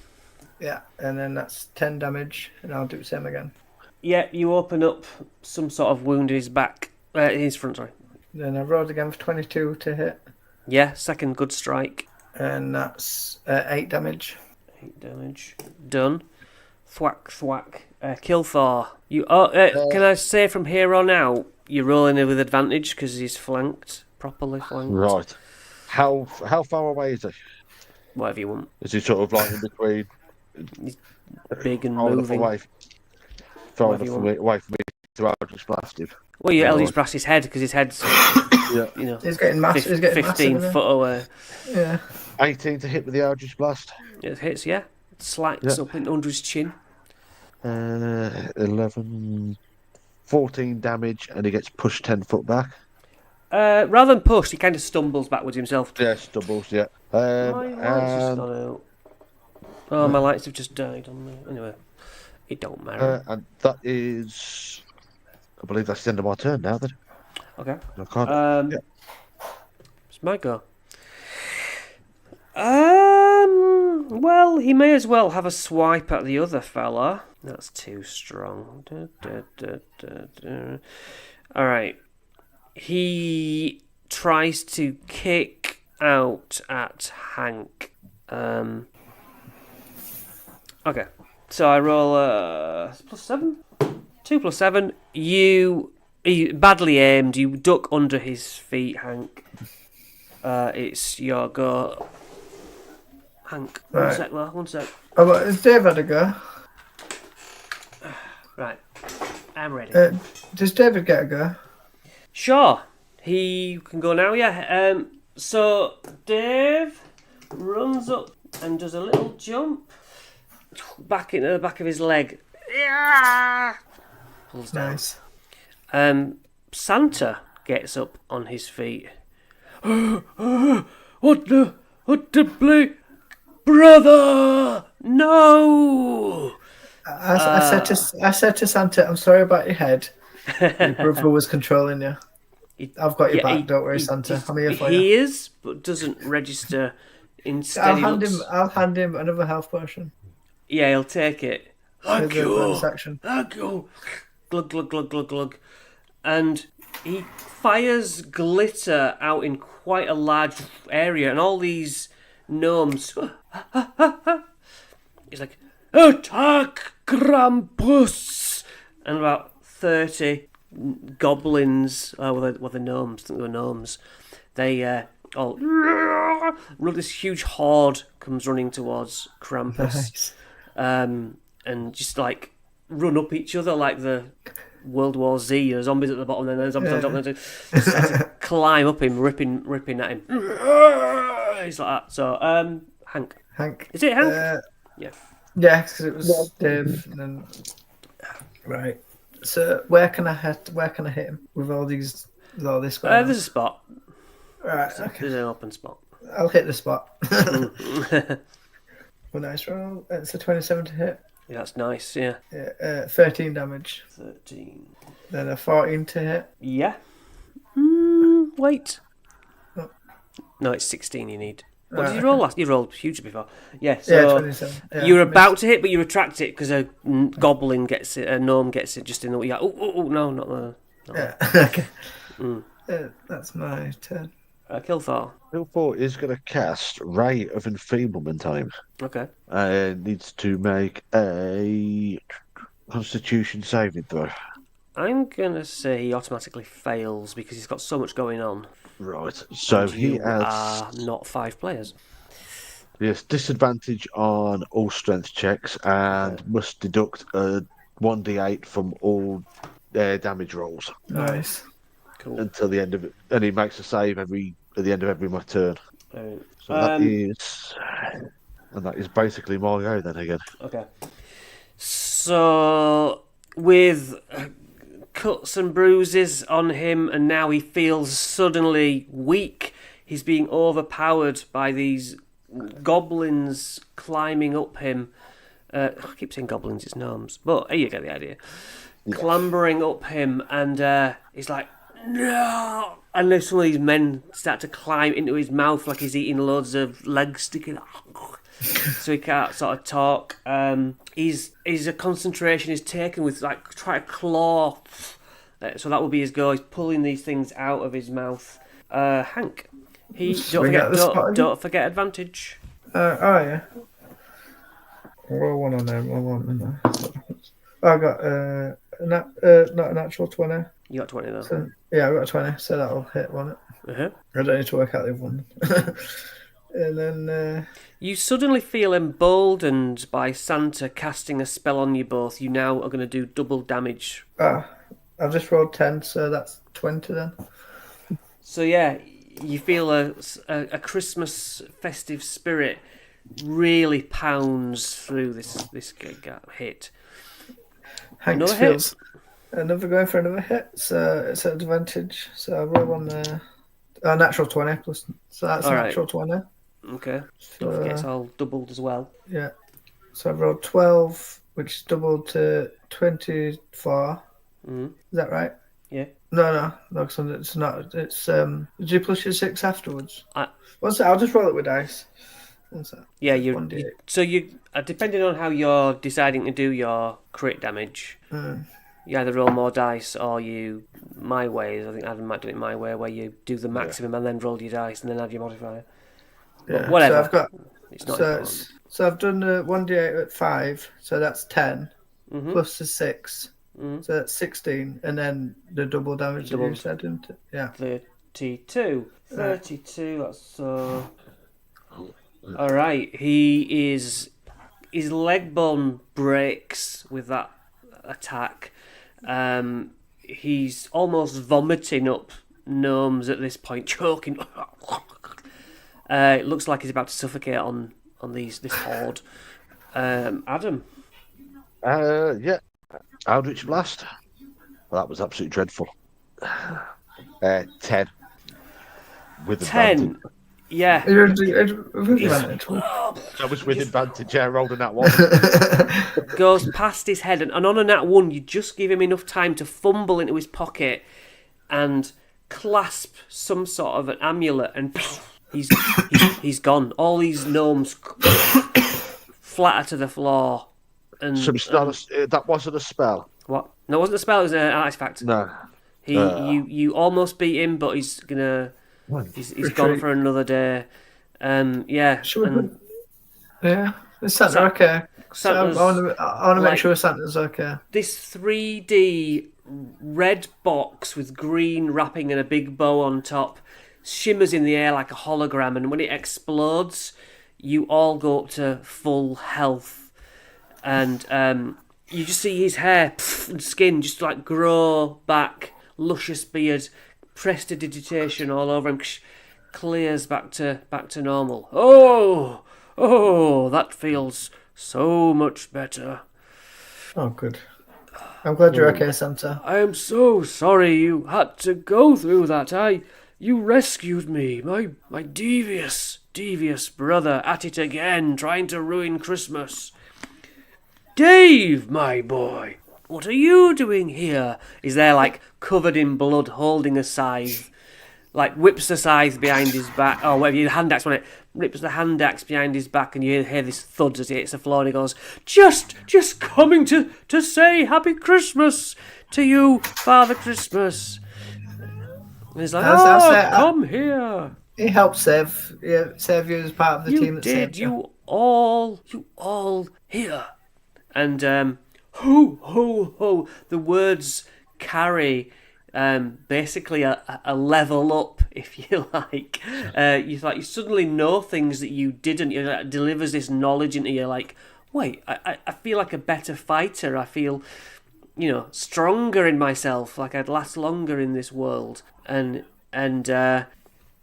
Yeah, and then that's 10 damage, and I'll do the same again. Yeah, you open up some sort of wound in his back, in his front, sorry. Then I rolled again for 22 to hit, Yeah, second good strike. and that's 8 damage. 8 damage. Done. Thwack, thwack. Kilthor. Can I say from here on out, you're rolling with advantage because he's flanked, properly flanked? Right. How far away is he? Whatever you want. Is he sort of like in between? Big and Far enough moving. away from me to Eldritch Blast him. Well, you Eldritch Blast his head because his head's, Yeah. you know, He's getting massive. He's getting 15 massive, foot away. Yeah. 18 to hit with the Eldritch Blast. It hits, yeah. Slacks up under his chin. 11, 14 damage, and he gets pushed 10 foot back. Rather than pushed, he kind of stumbles backwards himself. Yeah, stumbles, yeah. My lights just gone out. Oh, my lights have just died on me. Anyway, it don't matter. And that is... I believe that's the end of my turn now, then. Okay. I can't... It's my go. Well, he may as well have a swipe at the other fella. That's too strong. Alright. He tries to kick out at Hank. Okay. So I roll +7. 2 + 7. You badly aimed. You duck under his feet, Hank. It's your go. Hank, Right. one sec. Oh, but has Dave had a go? Right, I'm ready. Does David get a go? Sure, he can go now, yeah. So, Dave runs up and does a little jump back into the back of his leg. Yeah! Pulls down. Nice. Santa gets up on his feet. What the play? Brother! No! I said to Santa, I'm sorry about your head. Your brother was controlling you. I've got your back, don't worry, Santa. I'm here for you. He is, but doesn't register. Instead, I'll hand him another health potion. Yeah, he'll take it. Thank you. Section. Thank you. Glug, glug, glug, glug, glug. And he fires glitter out in quite a large area, and all these gnomes... He's like, attack, Krampus! And about 30 goblins, the gnomes, I think they were gnomes, they all... This huge horde comes running towards Krampus. Nice. And just like run up each other like the World War Z. There's zombies at the bottom, and then there's zombies on top, and then start to climb up him, ripping at him. He's like that. So, Hank. Is it Hank? Yeah. Yeah, because it was Dave. And then... Right. So where can I hit him with all this going on? There's a spot. Right. Okay. There's an open spot. I'll hit the spot. Well, nice roll. It's a 27 to hit. Yeah, that's nice. Yeah. 13 damage. 13. Then a 14 to hit. Yeah. Wait. Oh. No, it's 16 you need. What did you roll last? You rolled huge before. Yeah, so yeah, 27. Yeah, you're about to hit, but you retract it because a goblin gets it, a gnome gets it just in the... You're like, oh, no, not there. Yeah, okay. That's my turn. Kilthor. Kilthor is going to cast Ray of Enfeeblement on him. Okay. Needs to make a Constitution saving throw. I'm going to say he automatically fails because he's got so much going on. Right. So he are not 5 players. Yes, disadvantage on all strength checks and must deduct a 1d8 from all damage rolls. Nice. Cool. Until the end of it. And he makes a save at the end of every turn. So that is... And that is basically my go then again. Okay. So, with cuts and bruises on him, and now he feels suddenly weak, he's being overpowered by these goblins climbing up him. I keep saying goblins, it's gnomes, but you get the idea. Yeah. Clambering up him, and he's like, no! And then some of these men start to climb into his mouth like he's eating loads of legs sticking out. So he can't sort of talk. His concentration is taken with like try to claw. So that will be his goal. He's pulling these things out of his mouth. Hank, don't forget advantage. Oh yeah. Roll one on there. Roll one on there. I got not a natural 20. You got 20 though. So, yeah, I got a 20, so that'll hit, won't it? Uh-huh. I don't need to work out the other one. And then you suddenly feel emboldened by Santa casting a spell on you both. You now are going to do double damage. I've just rolled 10, so that's 20 then. So yeah, you feel a Christmas festive spirit really pounds through this hit. Hank feels another going for another hit, so it's at advantage. So I roll on the natural 20 plus, so that's a natural 20. Okay. So, don't forget it's all doubled as well. Yeah. So I've rolled 12, which is doubled to 24. Mm-hmm. Is that right? Yeah. No, because it's not. It's did you plus your 6 afterwards? What's that? I'll just roll it with dice. Yeah, so depending on how you're deciding to do your crit damage, you either roll more dice or my way. I think Adam might do it my way, where you do the maximum and then roll your dice and then add your modifier. Yeah. But whatever. So I've got. It's not important. So I've done 1d8 at 5, so that's 10 plus the 6, so that's 16, and then the double damage that you said, didn't it? Yeah. 32. 32. That's so. All right, his leg bone breaks with that attack. He's almost vomiting up gnomes at this point, choking. It looks like he's about to suffocate on this horde. Adam. Yeah, Eldritch Blast. Well, that was absolutely dreadful. 10 with 10. Advantage. Yeah. I was with advantage. Yeah, rolled a nat 1. Goes past his head, and on a nat 1, you just give him enough time to fumble into his pocket and clasp some sort of an amulet, and he's gone. All these gnomes flatter to the floor. And so it's not that wasn't a spell. What? No, it wasn't a spell. It was an artifact. No. You almost beat him, but he's gonna. He's gone for another day. Yeah. Yeah. Is Santa okay? I want to make sure Santa's okay. This 3D red box with green wrapping and a big bow on top shimmers in the air like a hologram, and when it explodes, you all go up to full health. And you just see his hair and skin just like grow back, luscious beard, prestidigitation all over him, clears back to normal. Oh, that feels so much better. Oh, good. I'm glad you're okay, Santa. I am so sorry you had to go through that. You rescued me, my devious brother, at it again, trying to ruin Christmas. Dave, my boy, what are you doing here? He's there, like, covered in blood, holding a scythe. Like, whips the scythe behind his back. Oh, whatever, your hand axe on it. Rips the hand axe behind his back, and you hear this thud as it hits the floor, and he goes, Just coming to say Happy Christmas to you, Father Christmas. And he's like, come here. He helped save you as part of the team that saved you. You all here. And ho, ho, ho, the words carry basically a level up, if you like. You suddenly know things that you didn't. It delivers this knowledge into you, like, wait, I feel like a better fighter. I feel, stronger in myself, like I'd last longer in this world. And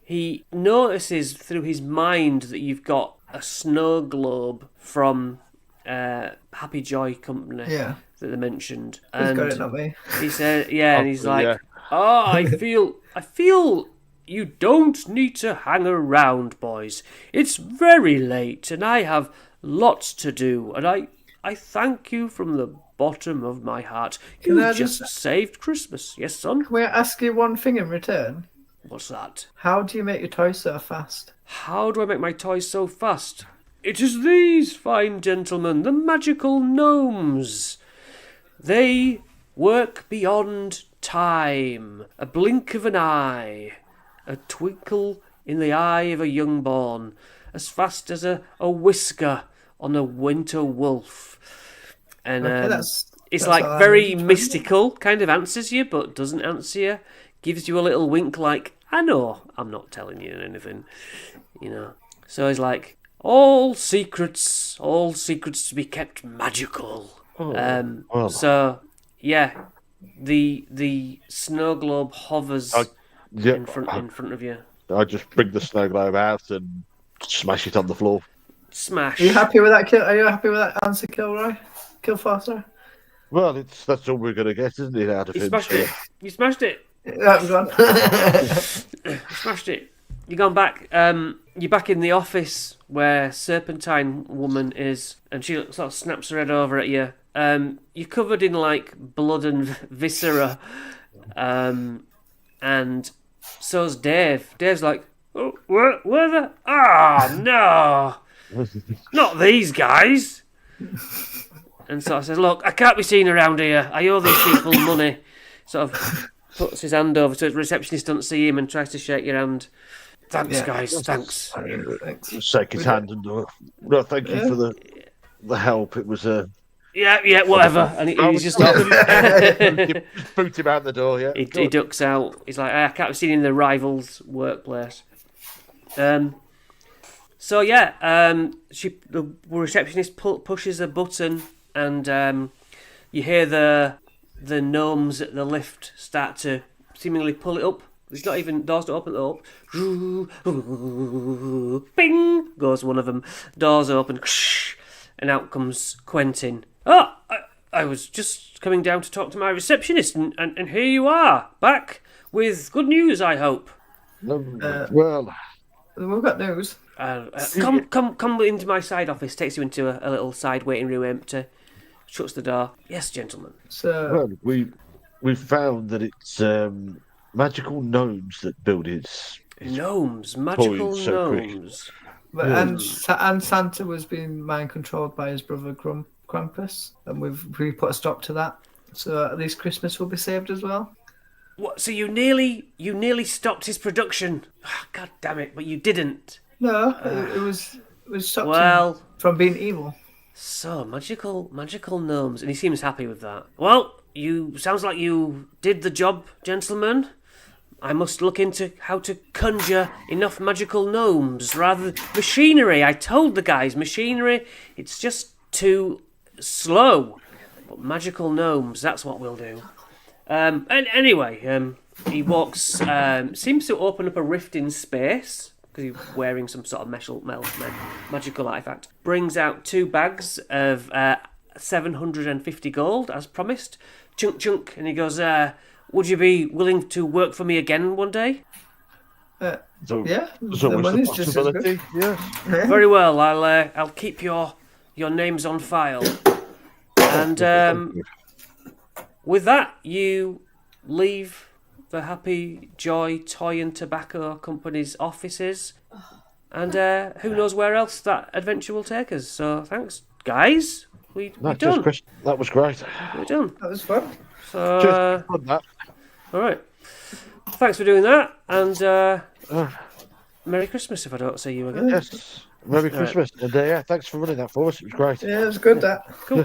he notices through his mind that you've got a snow globe from Happy Joy Company that they mentioned. He's got it, not me. He said, and he's like, I feel You don't need to hang around, boys. It's very late, and I have lots to do, and I thank you from the bottom of my heart. You just saved Christmas. Yes, son? Can we ask you one thing in return? What's that? How do you make your toys so fast? How do I make my toys so fast? It is these, fine gentlemen, the magical gnomes. They work beyond time. A blink of an eye. A twinkle in the eye of a youngborn. As fast as a whisker on a winter wolf. And it's like very mystical, kind of answers you, but doesn't answer you. Gives you a little wink like, I know, I'm not telling you anything. You know. So he's like, all secrets to be kept magical. So, yeah, the snow globe hovers in front of you. I just bring the snow globe out and smash it on the floor. Smash. Are you happy with that? Are you happy with that answer, Kilroy? Kilfoster? Well, that's all we're going to get, isn't it, out of him? You smashed it. That was one. You smashed it. You're gone back. You're back in the office where Serpentine Woman is, and she sort of snaps her head over at you. You're covered in like blood and viscera, and so's Dave. Dave's like, oh, where the? Ah, no, not these guys. And sort of says, look, I can't be seen around here. I owe these people money. Sort of puts his hand over so the receptionist doesn't see him and tries to shake your hand. Thanks, guys. Thanks. Shake his hand and no, thank you for the help. It was a yeah, whatever. And he's just boot him out the door. Yeah, he ducks out. He's like, I can't be seen in the rival's workplace. So yeah, the receptionist pushes a button, and you hear the gnomes at the lift start to seemingly pull it up. There's not even doors to open it up. Bing goes one of them. Doors open, and out comes Quentin. Oh, I was just coming down to talk to my receptionist, and here you are, back with good news, I hope. Well, we've got news. Come into my side office. Takes you into a little side waiting room, empty. Shuts the door. Yes, gentlemen. So we found that it's magical gnomes that build his gnomes, magical gnomes. And Santa was being mind controlled by his brother Krampus, and we put a stop to that. So at least Christmas will be saved as well. What? So you nearly stopped his production? Oh, God damn it! But you didn't. No, it was stopped him from being evil. So magical gnomes, and he seems happy with that. Well, sounds like you did the job, gentlemen. I must look into how to conjure enough magical gnomes rather than machinery. I told the guys machinery, it's just too slow. But magical gnomes, that's what we'll do. And anyway, he walks, seems to open up a rift in space because he's wearing some sort of magical artifact. Brings out 2 bags of 750 gold, as promised. Chunk, and he goes, would you be willing to work for me again one day? Yeah, there's always the possibility. Yeah. Very well. I'll keep your names on file. And with that, you leave the Happy Joy Toy and Tobacco Company's offices, and who knows where else that adventure will take us. So thanks, guys. We're done. That was great. We're done. That was fun. So, all right. Thanks for doing that, and Merry Christmas if I don't see you again. Yes, Merry Christmas. And thanks for running that for us. It was great. Yeah, it was good, that. Cool.